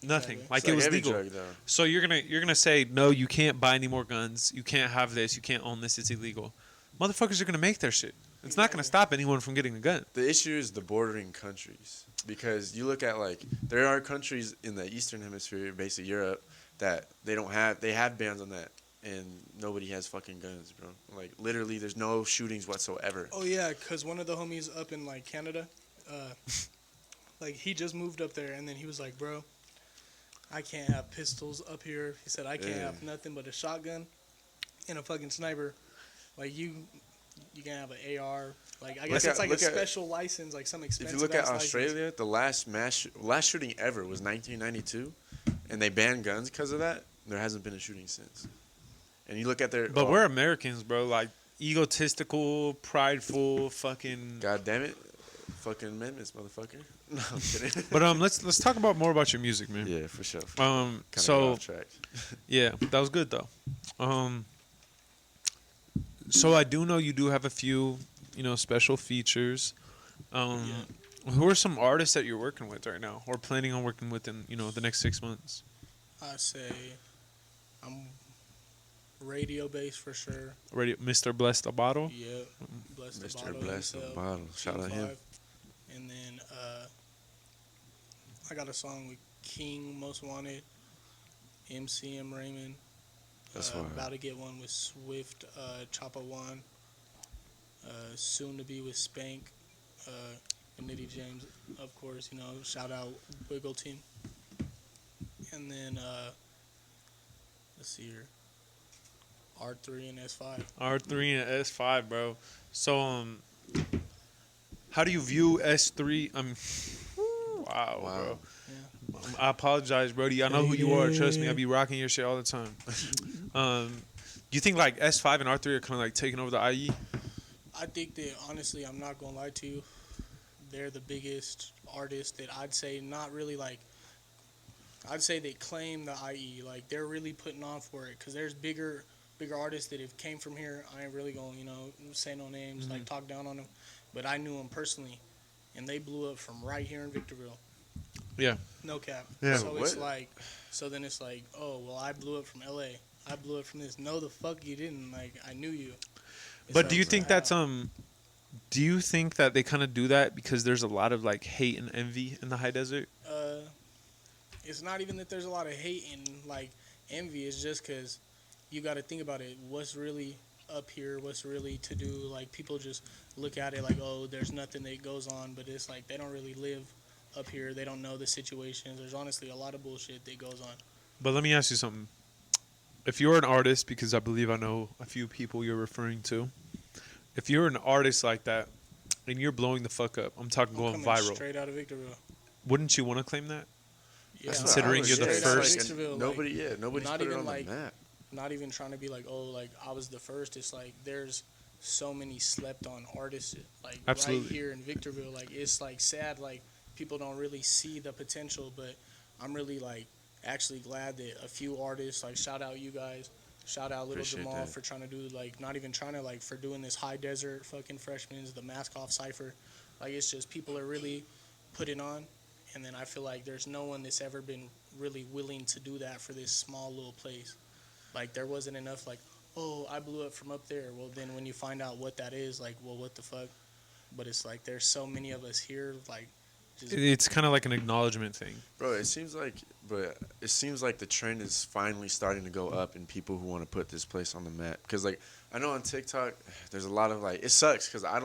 nothing, Exactly. like It's it was heavy legal. drug, though. So you're gonna say no, you can't buy any more guns, you can't have this, you can't own this, it's illegal. Motherfuckers are gonna make their shit. It's not gonna stop anyone from getting a gun. The issue is the bordering countries, because you look at like there are countries in the Eastern Hemisphere, basically Europe, that they have bans on that, and nobody has fucking guns, bro. Like literally, there's no shootings whatsoever. Oh yeah, cause one of the homies up in like Canada, like he just moved up there, and then he was like, "Bro, I can't have pistols up here." He said, "I can't Yeah. have nothing but a shotgun and a fucking sniper. Like you can have an AR. Like I guess at- it's like a look at- special license, like some expensive." If you look at ass license. Australia, the last shooting ever was 1992, and they banned guns because of that. There hasn't been a shooting since. And you look at their. But we're Americans, bro. Like egotistical, prideful, fucking. God damn it. fucking amendments, motherfucker. No, I'm kidding. But let's talk about more about your music, man. Yeah, for sure. So off track. yeah, that was good though. So I do know you do have a few, special features. Who are some artists that you're working with right now, or planning on working with in, the next 6 months? I say I'm radio based for sure. Radio, Mr. Bless the Bottle. Yep. Bless the Mr. Bottle. Bless the himself, Bottle. Shout out him. King5. And then I got a song with King Most Wanted, MCM Raymond. That's why. About to get one with Swift, Choppa One. Soon to be with Spank, and Nitty James, of course. Shout out Wiggle Team. And then let's see here, R3 and S5. R3 and S5, bro. So how do you view S3? Wow, bro. Yeah. I apologize, Brody. I know who you are. Trust me, I be rocking your shit all the time. Do you think like S5 and R3 are kind of like taking over the IE? I think that, honestly, I'm not going to lie to you, they're the biggest artist that I'd say not really like, I'd say they claim the IE. Like, they're really putting on for it because there's bigger artists that have came from here. I ain't really going to, say no names, like talk down on them. But I knew them personally, and they blew up from right here in Victorville. Yeah. No cap. Yeah. So What? it's like, so then it's like, oh, well, I blew up from LA. I blew up from this. No, the fuck you didn't. Like, I knew you. It's But like, do you think wow. that's do you think that they kind of do that because there's a lot of like hate and envy in the high desert? It's not even that there's a lot of hate and like envy. It's just because you got to think about it. What's really up here? What's really to do? Like, people just look at it like, oh, there's nothing that goes on. But it's like they don't really live up here. They don't know the situations. There's honestly a lot of bullshit that goes on. But let me ask you something. If you're an artist, because I believe I know a few people you're referring to, if you're an artist like that and you're blowing the fuck up, I'm talking going coming viral, straight out of Victorville. wouldn't you want to claim that? Yeah, That's Considering what I you're the was saying. first- Like, Victorville, nobody's not put it even on like- the map. Not even trying to be like, oh, like I was the first. It's like there's so many slept on artists like Absolutely. right here in Victorville. Like, it's like sad. Like, people don't really see the potential, but I'm really like actually glad that a few artists, like, shout out you guys, shout out Little Appreciate Jamal that. for trying to do, like, not even trying to, like, for doing this high desert fucking freshmen's, the mask off cipher. Like, it's just people are really putting on, and then I feel like there's no one that's ever been really willing to do that for this small little place. Like, there wasn't enough, like, oh, I blew up from up there. Well, then when you find out what that is, like, well, what the fuck? But it's like there's so many of us here, like, just It's kind of like an acknowledgement thing. Bro, it seems like the trend is finally starting to go up in people who want to put this place on the map. Because, like, I know on TikTok, there's a lot of, like, it sucks because I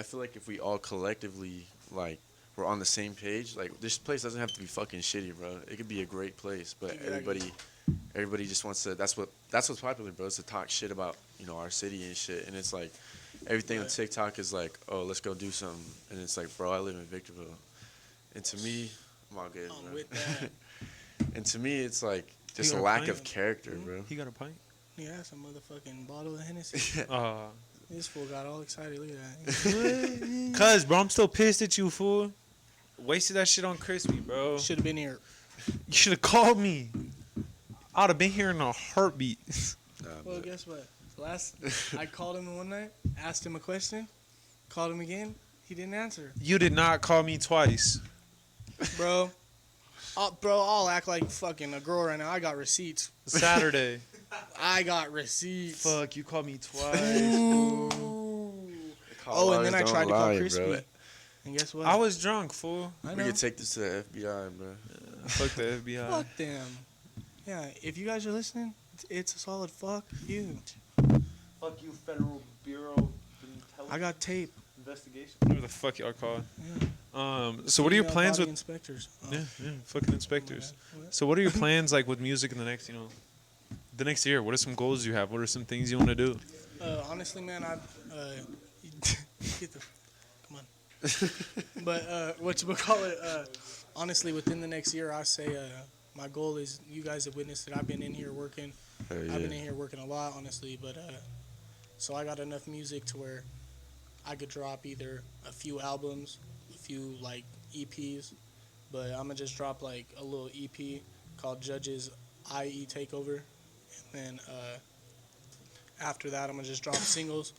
feel like if we all collectively, like, we're on the same page, like, this place doesn't have to be fucking shitty, bro. It could be a great place, but Exactly. everybody just wants to, that's what's popular, bro, is to talk shit about, our city and shit. And it's like, everything on Right. TikTok is like, oh, let's go do something. And it's like, bro, I live in Victorville. And to me, I'm all good, I'm bro. with that. And to me, it's like just You a got a lack pint? of character, bro. He got a pint? Yeah, that's a motherfucking bottle of Hennessy. This fool got all excited. Look at that. Cuz, bro, I'm still pissed at you, fool. Wasted that shit on Crispy, bro. Should have been here. You should have called me. I'd have been here in a heartbeat. Nah, Well, but- guess what? I called him one night, asked him a question, called him again. He didn't answer. You did not call me twice. Bro, I'll act like fucking a girl right now. I got receipts. Saturday. I got receipts. Fuck, you called me twice. Oh, and then I Don't tried to call lie, Crispy. bro. And guess what? I was drunk, fool. I We know. could take this to the FBI, bro. Fuck the FBI. Fuck them. Yeah, if you guys are listening, it's a solid fuck you. Fuck you, Federal Bureau of I got tape. Investigation. Whatever the fuck y'all call it. Yeah. So what are your Female plans body with? inspectors? Oh, Yeah, fucking inspectors. what? So what are your plans like with music in the next, the next year? What are some goals you have? What are some things you want to do? Honestly, man, get the come on. But whatchamacallit, honestly, within the next year, I say my goal is, you guys have witnessed it. I've been in here working. Hell I've been in yeah. here working a lot, honestly. But so I got enough music to where I could drop either a few albums, a few like EPs, but I'm gonna just drop like a little EP called Judge's IE Takeover, and then after that I'm gonna just drop singles.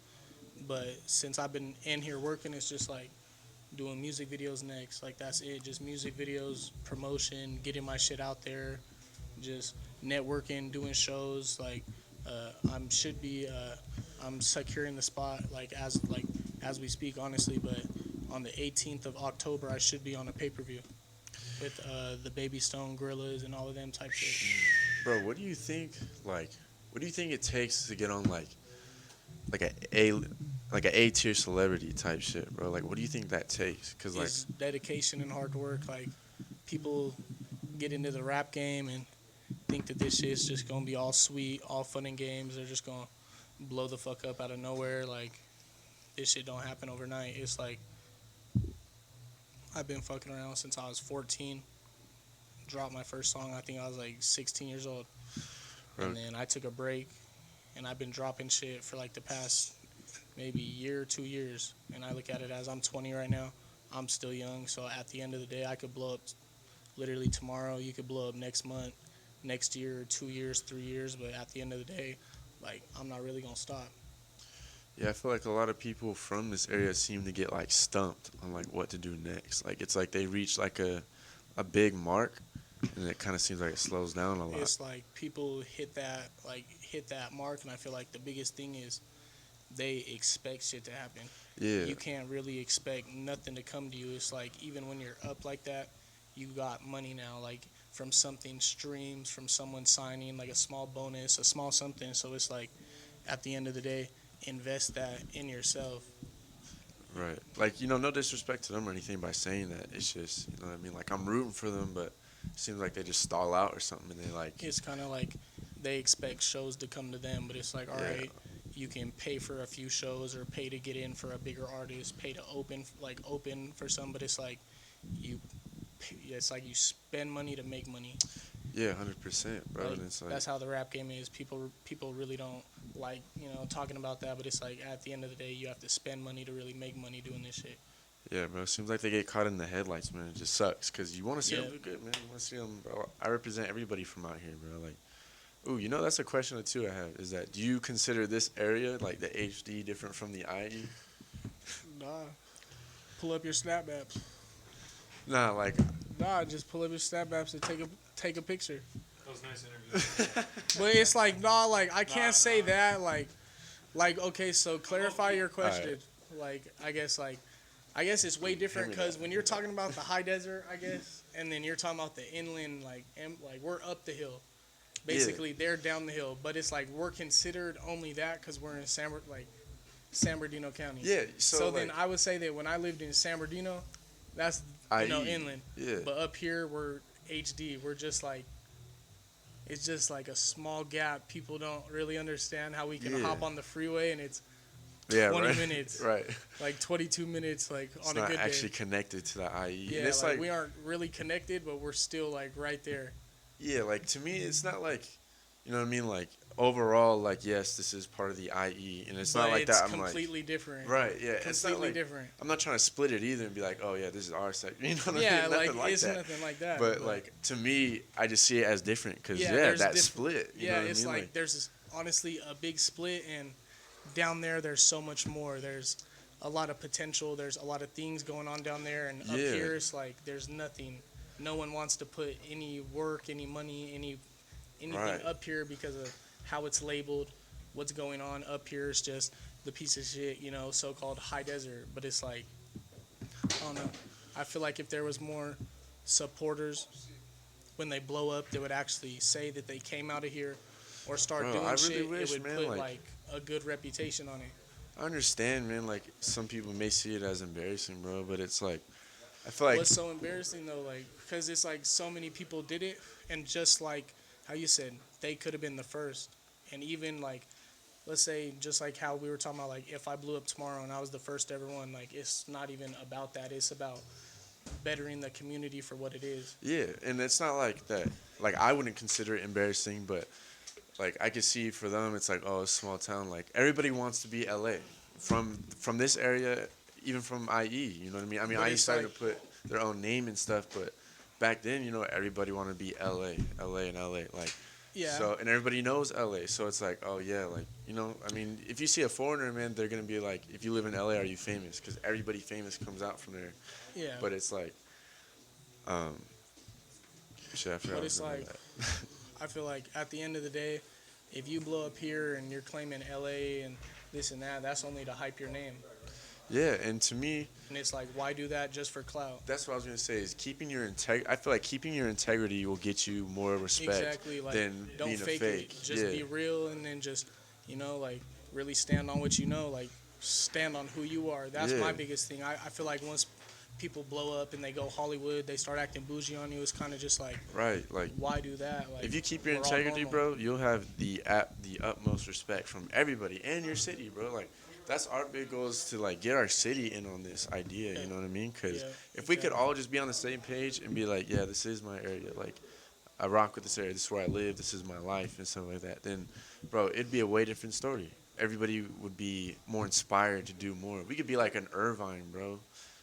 But since I've been in here working, it's just like doing music videos next. Like that's it, just music videos, promotion, getting my shit out there, just networking, doing shows. Like I'm should be I'm securing the spot as we speak, honestly. But on the 18th of October, I should be on a pay-per-view with the Baby Stone Gorillas and all of them type shit. Bro, what do you think? Like, what do you think it takes to get on like a A tier celebrity type shit, bro? Like, what do you think that takes? Cause like, It's dedication and hard work. Like people get into the rap game and think that this shit's just gonna be all sweet, all fun and games. They're just gonna blow the fuck up out of nowhere. Like this shit don't happen overnight. It's like I've been fucking around since I was 14. Dropped my first song. I think I was like 16 years old, and then I took a break, and I've been dropping shit for like the past maybe year, 2 years. And I look at it as I'm 20 right now. I'm still young, so at the end of the day, I could blow up literally tomorrow. You could blow up next month, next year, 2 years, 3 years. But at the end of the day, like I'm not really gonna stop. yeah, I feel like a lot of people from this area seem to get like stumped on like what to do next. Like, it's like they reach like a big mark, and it kind of seems like it slows down a lot. It's like people hit that mark, and I feel like the biggest thing is they expect shit to happen. Yeah, You can't really expect nothing to come to you. It's like even when you're up like that, you got money now, like from something streams, from someone signing, like a small bonus, a small something. So it's like at the end of the day, invest that in yourself. right. Like, no disrespect to them or anything by saying that. It's just, you know what I mean? Like, I'm rooting for them, but it seems like they just stall out or something, and they like, It's kind of like they expect shows to come to them, but it's like, all Yeah. right, you can pay for a few shows or pay to get in for a bigger artist, pay to open for some, but it's like it's like you spend money to make money. yeah, 100%, bro. Like, And it's like, that's how the rap game is. People really don't like talking about that, but it's like at the end of the day, you have to spend money to really make money doing this shit. yeah, bro. It seems like they get caught in the headlights, man. It just sucks because you want to see Yeah. them do good, man. You want to see them, bro. I represent everybody from out here, bro. Like, ooh, that's a question or two I have. Is that, do you consider this area, like the HD, different from the IE? Nah, pull up your Snapmaps. Nah, like, Nah, just pull up your Snapmaps and take a picture. That was nice interview. But it's like, nah, like I can't say that. Like okay, so clarify your question. Like I guess it's way different because when you're talking about the high desert, I guess, and then you're talking about the inland, like we're up the hill. Basically, they're down the hill, but it's like we're considered only that because we're in San Bernardino County. yeah. So, then like, I would say that when I lived in San Bernardino, that's IE, inland. yeah. But up here we're HD. We're just like it's just like a small gap. People don't really understand how we can Yeah. hop on the freeway and it's Yeah, 20 right. minutes. Right. like 22 minutes like It's on a not good actually day. connected to the IE. Yeah, And it's like we aren't really connected, but we're still like right there. yeah, like to me, it's not like, you know what I mean? Like overall, like yes, this is part of the IE, and it's But not like it's that. I'm completely different. like, right, yeah, it's not Completely like different. I'm not trying to split it either and be like, oh yeah, this is our sector. You know what Yeah, I mean? like Nothing it's that. nothing like that. But like to me, I just see it as different because Yeah, yeah, there's that diff- split. You know yeah, what it's I mean? like there's honestly a big split, and down there's so much more. There's a lot of potential. There's a lot of things going on down there, and up Yeah. here it's like there's nothing. No one wants to put any work, any money, anything Right. up here because of how it's labeled. What's going on up here is just the piece of shit, so-called high desert. But it's like, I don't know. I feel like if there was more supporters when they blow up, they would actually say that they came out of here or start Bro, doing I really shit. wish, It would man, put like- like a good reputation on it. I understand, man. Like some people may see it as embarrassing, bro, but it's like I feel like What's so embarrassing though, like, because it's like so many people did it, and just like how you said, they could have been the first. And even like, let's say, just like how we were talking about, like, if I blew up tomorrow and I was the first ever one, like, it's not even about that. It's about bettering the community for what it is. yeah, and it's not like that. Like I wouldn't consider it embarrassing, but like I could see for them, it's like, oh, it's a small town. Like everybody wants to be LA. from this area, even from IE. You know what I mean? I mean, But IE it's started like- to put their own name and stuff, but back then, you know, everybody wanted to be LA, and LA. Like, Yeah. so, and everybody knows LA, so it's like, oh yeah, like, you know, I mean, if you see a foreigner, man, they're gonna be like, if you live in LA, are you famous? Because everybody famous comes out from there. Yeah. But it's like, shit, I forgot. But what it's I was gonna like- do that. I feel like at the end of the day, if you blow up here and you're claiming LA and this and that, that's only to hype your name. Yeah, and to me, And it's like, why do that just for clout? that's what I was gonna say. Is keeping your I feel like keeping your integrity will get you more respect Exactly. Like, than don't being a fake fake. it. Just yeah. be real, and then just, you know, like really stand on what you know. Like stand on who you are. That's Yeah. my biggest thing. I feel like once people blow up and they go Hollywood, they start acting bougie on you. It's kind of just like, Right. Like, why do that? Like, if you keep your we're all integrity, normal. bro, you'll have the utmost respect from everybody and your city, bro. Like, that's our big goal, is to like get our city in on this idea. You know what I mean? Because Yeah, if we could exactly. all just be on the same page and be like, yeah, this is my area. Like, I rock with this area. This is where I live. This is my life and stuff like that. Then, bro, it'd be a way different story. Everybody would be more inspired to do more. We could be like an Irvine, bro.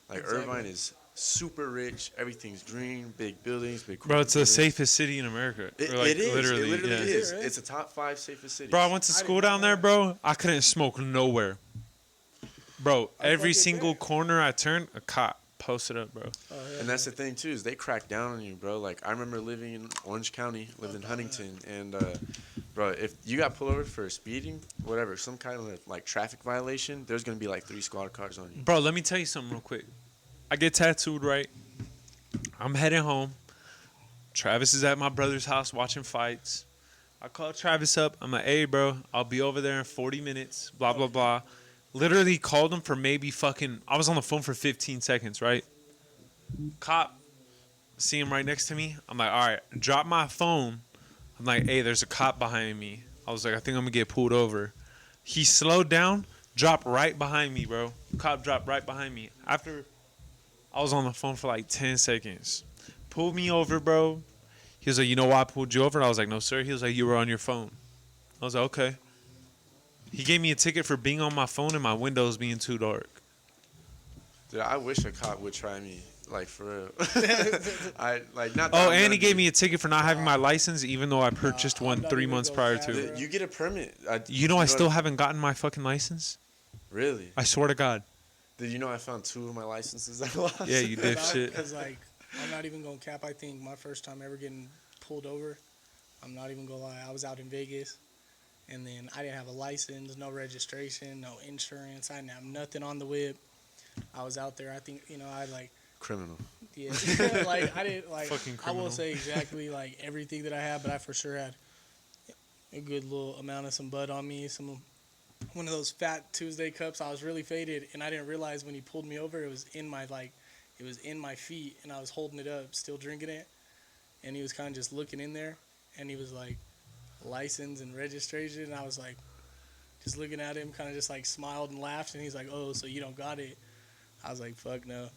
Like, Exactly. Irvine is super rich. Everything's green, big buildings, big. Bro, it's the buildings. safest city in America. It, Or, like, it is. Literally, it literally yeah. is. Is it really? It's a top 5 safest cities. Bro, I went to I school didn't know down there, that. bro. I couldn't smoke nowhere. Bro, every fucking single bet. corner I turned, a cop posted up, bro. Oh, yeah. And that's the thing too, is they crack down on you, bro. Like, I remember living in Orange County, lived in Huntington, and bro, if you got pulled over for speeding, whatever, some kind of like traffic violation, there's gonna be like 3 squad cars on you. Bro, let me tell you something real quick. I get tattooed, right? I'm heading home. Travis is at my brother's house watching fights. I call Travis up. I'm like, hey, bro, I'll be over there in 40 minutes, blah, blah, blah. Literally called him for maybe fucking, I was on the phone for 15 seconds, right? Cop, see him right next to me. I'm like, all right, drop my phone. I'm like, hey, there's a cop behind me. I was like, I think I'm going to get pulled over. He slowed down, dropped right behind me, bro. Cop dropped right behind me. After I was on the phone for like 10 seconds. Pulled me over, bro. He was like, you know why I pulled you over? And I was like, no, sir. He was like, you were on your phone. I was like, okay. He gave me a ticket for being on my phone and my windows being too dark. Dude, I wish a cop would try me, like, for real. I like not. That Oh, I'm and gonna he gave do- me a ticket for not having my license, even though I purchased I'm one not 3 even months gonna prior cap, to. bro. Dude, you get a permit. You know, I still haven't gotten my fucking license. Really? I swear to God. Did you know I found 2 of my licenses I lost? Yeah, you did shit. Because, like, I'm not even going to cap. I think my first time ever getting pulled over, I'm not even going to lie, I was out in Vegas, and then I didn't have a license, no registration, no insurance. I didn't have nothing on the whip. I was out there. I think, you know, I, like, Criminal. yeah, like, I didn't, like, Fucking I criminal. won't say exactly, like, everything that I had, but I for sure had a good little amount of some bud on me, one of those fat Tuesday cups. I was really faded, and I didn't realize when he pulled me over, it was in my feet, and I was holding it up, still drinking it, and he was kind of just looking in there, and he was like, license and registration, and I was like, just looking at him, kind of just like smiled and laughed, and he's like, oh, so you don't got it? I was like, fuck no.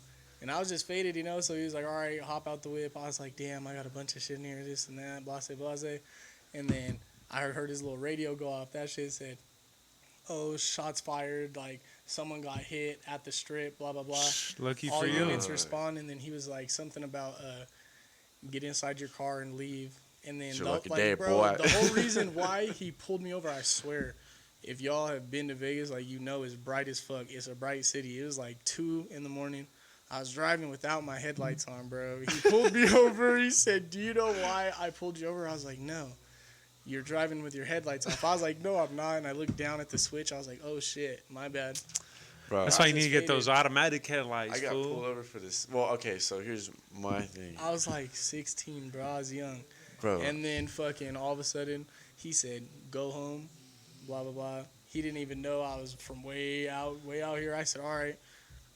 And I was just faded, you know, so he was like, all right, hop out the whip. I was like, damn, I got a bunch of shit in here, this and that, blase, blase. And then I heard his little radio go off. That shit said, oh, shots fired, like someone got hit at the strip, blah, blah, blah. Lucky All for you. units respond, and then he was like something about get inside your car and leave. And then, It's your lucky day, bro, boy. the whole reason why he pulled me over, I swear, if y'all have been to Vegas, like, you know, it's bright as fuck. It's a bright city. It was like 2 in the morning. I was driving without my headlights on, bro. He pulled me over. He said, do you know why I pulled you over? I was like, no. You're driving with your headlights off. I was like, no, I'm not. And I looked down at the switch. I was like, oh, shit, my bad. Bro, That's I why you just need to get those faded. automatic headlights, I got fool. pulled over for this. Well, okay, so here's my thing. I was like 16, bro. I was young. Bro, And then fucking all of a sudden, he said, go home, blah, blah, blah. He didn't even know I was from way out here. I said, all right.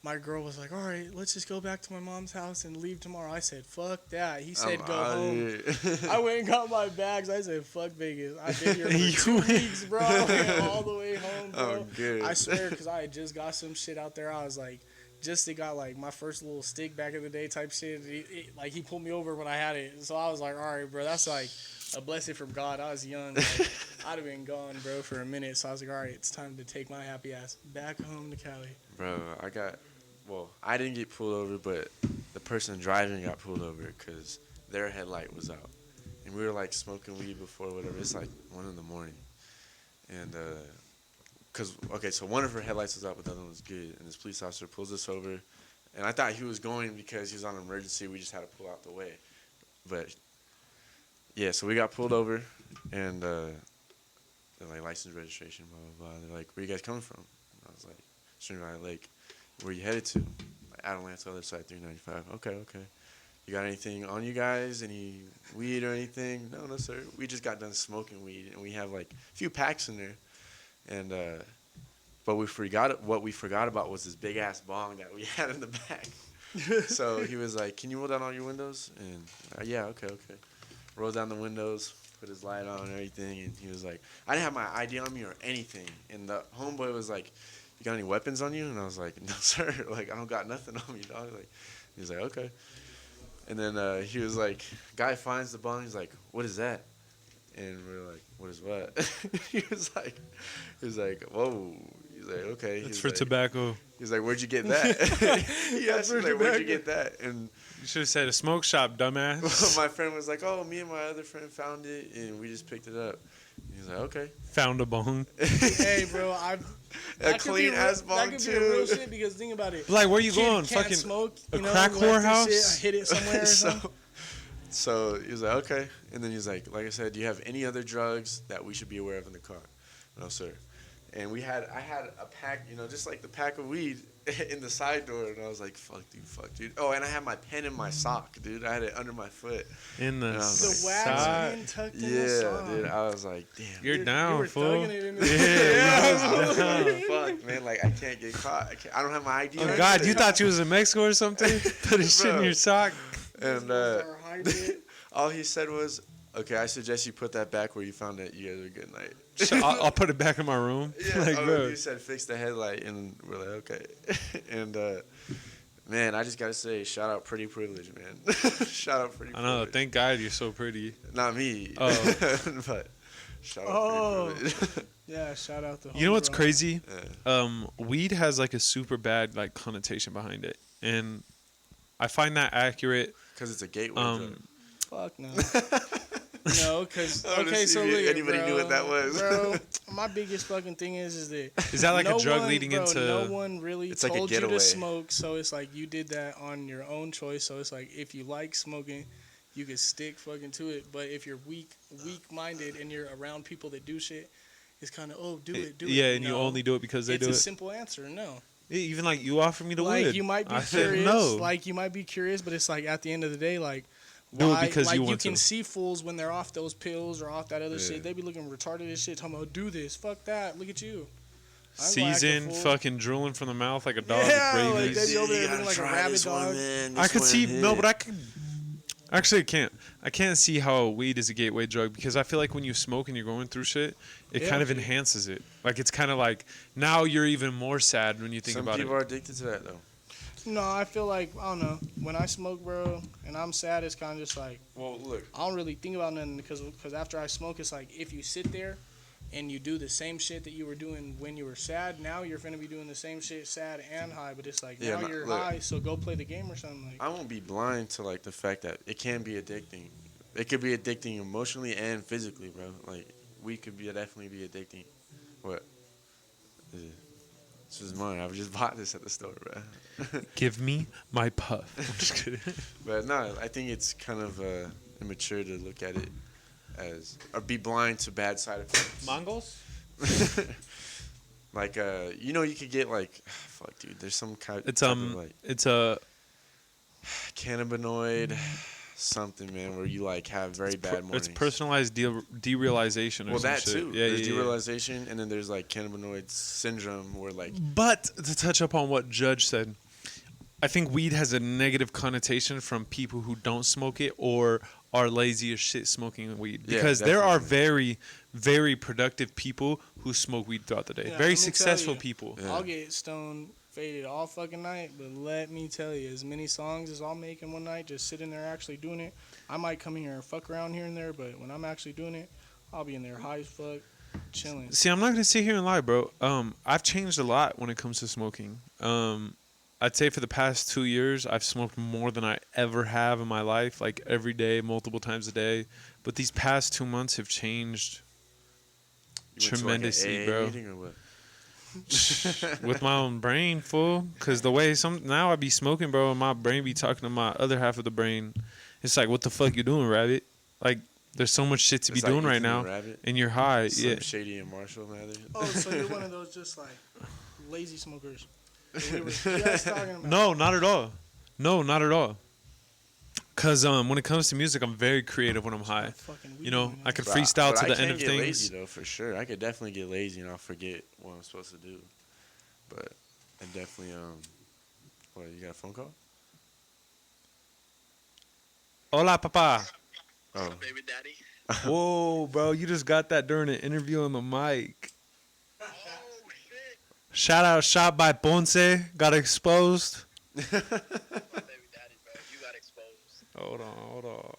My girl was like, all right, let's just go back to my mom's house and leave tomorrow. I said, fuck that. He said, I'm go outta home. here. I went and got my bags. I said, fuck Vegas. I've been here You for 2 went- weeks, bro. I went all the way home, bro. Oh, good. I swear, because I had just got some shit out there. I was like, just got like my first little stick back in the day type shit. Like, he pulled me over when I had it. So I was like, all right, bro, that's like a blessing from God. I was young. Like, I'd have been gone, bro, for a minute. So I was like, all right, it's time to take my happy ass back home to Cali. Bro, I didn't get pulled over, but the person driving got pulled over because their headlight was out. And we were like smoking weed before, whatever. It's like 1 in the morning. And, so one of her headlights was out, but the other one was good. And this police officer pulls us over. And I thought he was going because he was on an emergency. We just had to pull out the way. But, yeah, so we got pulled over. And they're like, license registration, blah, blah, blah. They're like, where you guys coming from? And I was like, String Valley Lake. Where you headed to? Like, Atalanta, other side, 395. Okay. You got anything on you guys? Any weed or anything? No, sir. We just got done smoking weed, and we have like a few packs in there. And but what we forgot about was this big ass bong that we had in the back. So he was like, "Can you roll down all your windows?" And yeah, okay. Rolled down the windows, put his light on and everything, and he was like, "I didn't have my ID on me or anything." And the homeboy was like, "You got any weapons on you?" And I was like, "No, sir. Like, I don't got nothing on me, dog." Like, he was like, "Okay." And then he was like, guy finds the bong. He's like, "What is that?" And we're like, "What is what?" he was like, "Whoa." He's like, "Okay." It's He's for like, tobacco. He's like, "Where'd you get that?" He asked me, like, "Where'd you get that?" And You should have said a smoke shop, dumbass. my friend was like, "Oh, me and my other friend found it, and we just picked it up." And he's like, "Okay." Found a bone. Hey, bro, A clean ass that bong could be a real too. shit because think about it. Like, where you Kid going? can't Fucking smoke, a you know, crack let this whorehouse? shit hit it somewhere or something. So he was like, "Okay," and then he's like I said, "Do you have any other drugs that we should be aware of in the car?" "No, sir." And I had a pack, just like the pack of weed in the side door, and I was like, fuck, dude. Oh, and I had my pen in my sock, dude. I had it under my foot. In the And I was The like, wax side. pin tucked in the Yeah, sock. dude. I was like, damn. You're You down, were fool. thugging it in the Yeah, I was down. like, fuck, man. Like, I can't get caught. I don't have my ID. Oh or God, you anything. thought you was in Mexico or something? Put his shit in Bro. your sock. And Our hydrant. all he said was, "Okay, I suggest you put that back where you found it. You guys are good night." I'll put it back in my room. Yeah, Like, bro. he said fix the headlight, and we're like, okay. And man, I just gotta say, shout out Pretty Privilege, man. Shout out Pretty I Privilege. know. Thank God you're so pretty. Not me. Oh. But shout out Oh. Pretty Privilege. Yeah, shout out to You know what's homegirl. crazy? Yeah. Weed has like a super bad like connotation behind it, and I find that accurate. Because it's a gateway drug. Fuck no. No, because I wanna okay, see so if look, anybody bro, knew what that was. bro. My biggest fucking thing is that Is that like no a drug one, leading bro, into? no one really It's like a told you getaway. to smoke, so it's like you did that on your own choice. So it's like if you like smoking, you can stick fucking to it. But if you're weak-minded, and you're around people that do shit, it's kind of do it. Yeah, and you No. only do it because they It's do a it. simple answer, no. Even like you offered me the Like wood. you might be I said curious, no. like you might be curious, but it's like at the end of the day, like Do it why? because like you you want can to. see fools when they're off those pills or off that other Yeah. shit. They be looking retarded as shit, talking about do this, fuck that. Look at you. I ain't gonna act a Seasoned, fool. fucking drooling from the mouth like a dog Yeah, with like rabies. they be over there You looking gotta like a try rabid this one, dog. man. I This could one see hit. no, but I could. Actually, I can't. I can't see how weed is a gateway drug because I feel like when you smoke and you're going through shit, it Yeah. kind of enhances it. Like it's kind of like now you're even more sad when you think Some about people it. are addicted to that, though. No, I feel like I don't know. When I smoke, bro, and I'm sad, it's kind of just like Well, look. I don't really think about nothing because after I smoke, it's like if you sit there and you do the same shit that you were doing when you were sad, now you're finna be doing the same shit sad and high. But it's like Yeah, now no, you're look. high, so go play the game or something. Like I won't be blind to like the fact that it can be addicting. It could be addicting emotionally and physically, bro. Like weed could be definitely be addicting. What? Is it? This is mine. I just bought this at the store, bro. Give me my puff. I'm just kidding. But no, I think it's kind of immature to look at it as or be blind to bad side effects. Mongols? Like you could get like fuck, dude. There's some kind. It's type of, like it's a cannabinoid something, man, where you like have very bad mornings. it's personalized derealization or Well, some that shit. too. Yeah, There's yeah, yeah. derealization, and then there's like cannabinoid syndrome, where like But to touch up on what Judge said, I think weed has a negative connotation from people who don't smoke it or are lazy as shit smoking weed. Yeah, Because there are definitely. very, very productive people who smoke weed throughout the day. Yeah, Very let me tell successful you. people. Yeah. I'll get stoned, faded all fucking night, but let me tell you, as many songs as I'll make in one night, just sitting there actually doing it, I might come in here and fuck around here and there, but when I'm actually doing it, I'll be in there high as fuck, chilling. See, I'm not gonna sit here and lie, bro. I've changed a lot when it comes to smoking. I'd say for the past 2 years, I've smoked more than I ever have in my life, like every day, multiple times a day. But these past 2 months have changed You went to, tremendously, like, an AA bro. meeting or what? With my own brain, fool. Cause the way now I be smoking, bro, and my brain be talking to my other half of the brain. It's like, what the fuck you doing, rabbit? Like, there's so much shit to be It's like doing right eating a now, rabbit. and you're high. Slim Yeah. Shady and Marshall Mathers. Oh, so you're one of those just like lazy smokers that we were just talking about. No, not at all. No, not at all. Cause when it comes to music, I'm very creative when I'm high. Fucking You know, weed, I could But freestyle to I the can end of get things. lazy though, for sure. I could definitely get lazy and I'll forget what I'm supposed to do. But I definitely What, you got a phone call? Hola, papa. Oh, Baby daddy. Whoa, bro, you just got that during an interview on the mic. Oh shit. Shout out, shot by Ponce, got exposed. Baby daddy, bro. You got exposed. Hold on.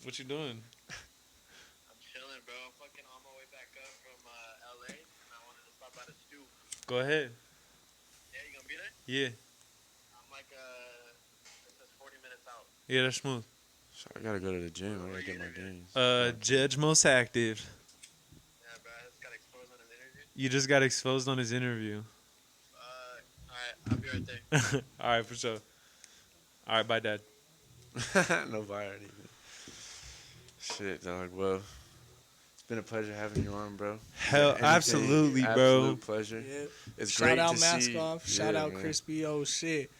What you doing? I'm chilling, bro. I'm fucking on my way back up from LA, and I wanted to stop by the stew. Go ahead. Yeah, you gonna be there? Yeah, I'm like it says 40 minutes out. yeah, that's smooth. so I gotta go to the gym. I gotta get my gains. Judge Most Active. Yeah, bro. I just got exposed on his interview. You just got exposed on his interview. Alright, I'll be right there. All right, for sure. All right, bye, Dad. No buy or anything. Shit, dog. Well, it's been a pleasure having you on, bro. Hell, Anything- absolutely, bro. Absolute pleasure. Yeah. It's Shout great out to Mask see. Off. Shout Yeah, out man. Crispy. Oh shit.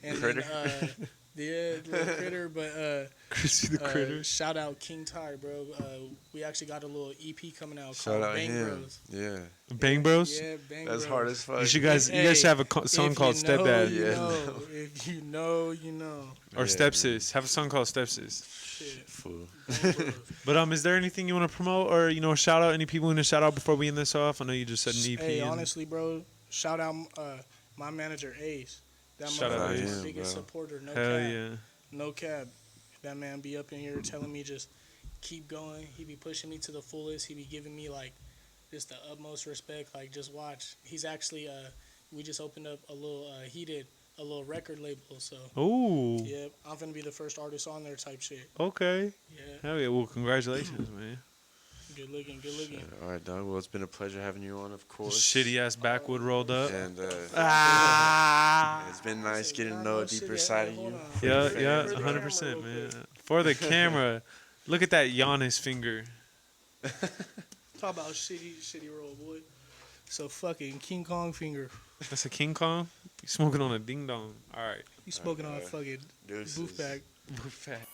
And Critter. then yeah, little critter, but Chrissy the Critter. shout out King Ty, bro. We actually got a little EP coming out Shout called out Bang him. Bros. Yeah, Bang Bros? Yeah, Bang that's Bros. hard as fuck. You should guys Hey, should have a song If called you know, Stepdad you Yeah, know. no. If you know, you know. or Yeah, Stepsis. Have a song called Stepsis. Shit. Fool. Bang Bros. But is there anything you want to promote or shout out any people you want to shout out before we end this off? I know you just said an EP. Hey, and- honestly, bro, shout out my manager Ace. That Shout out motherfucker's Ace. my biggest Bro. supporter. No hell cap. yeah. No cap. That man be up in here telling me just keep going. He be pushing me to the fullest. He be giving me like just the utmost respect. Like just watch. He's actually we just opened up a little he did a little record label. So Ooh. yeah, I'm gonna be the first artist on there type shit. Okay. Yeah, Hell yeah. Well, congratulations, man. good looking, good looking. All right, dog. Well, it's been a pleasure having you on, of course. Shitty ass backwood rolled up. And Ah. it's been nice Said, getting to "Nah, know no a deeper shit, side of hold you. on." for Yeah, the yeah, fans, bro. 100%, real man. quick. For the camera, look at that Giannis finger. Talk about shitty roll, boy. So fucking King Kong finger. That's a King Kong. You smoking on a ding dong. All right. You smoking on a Alright. fucking Deuces. booth bag. Fat.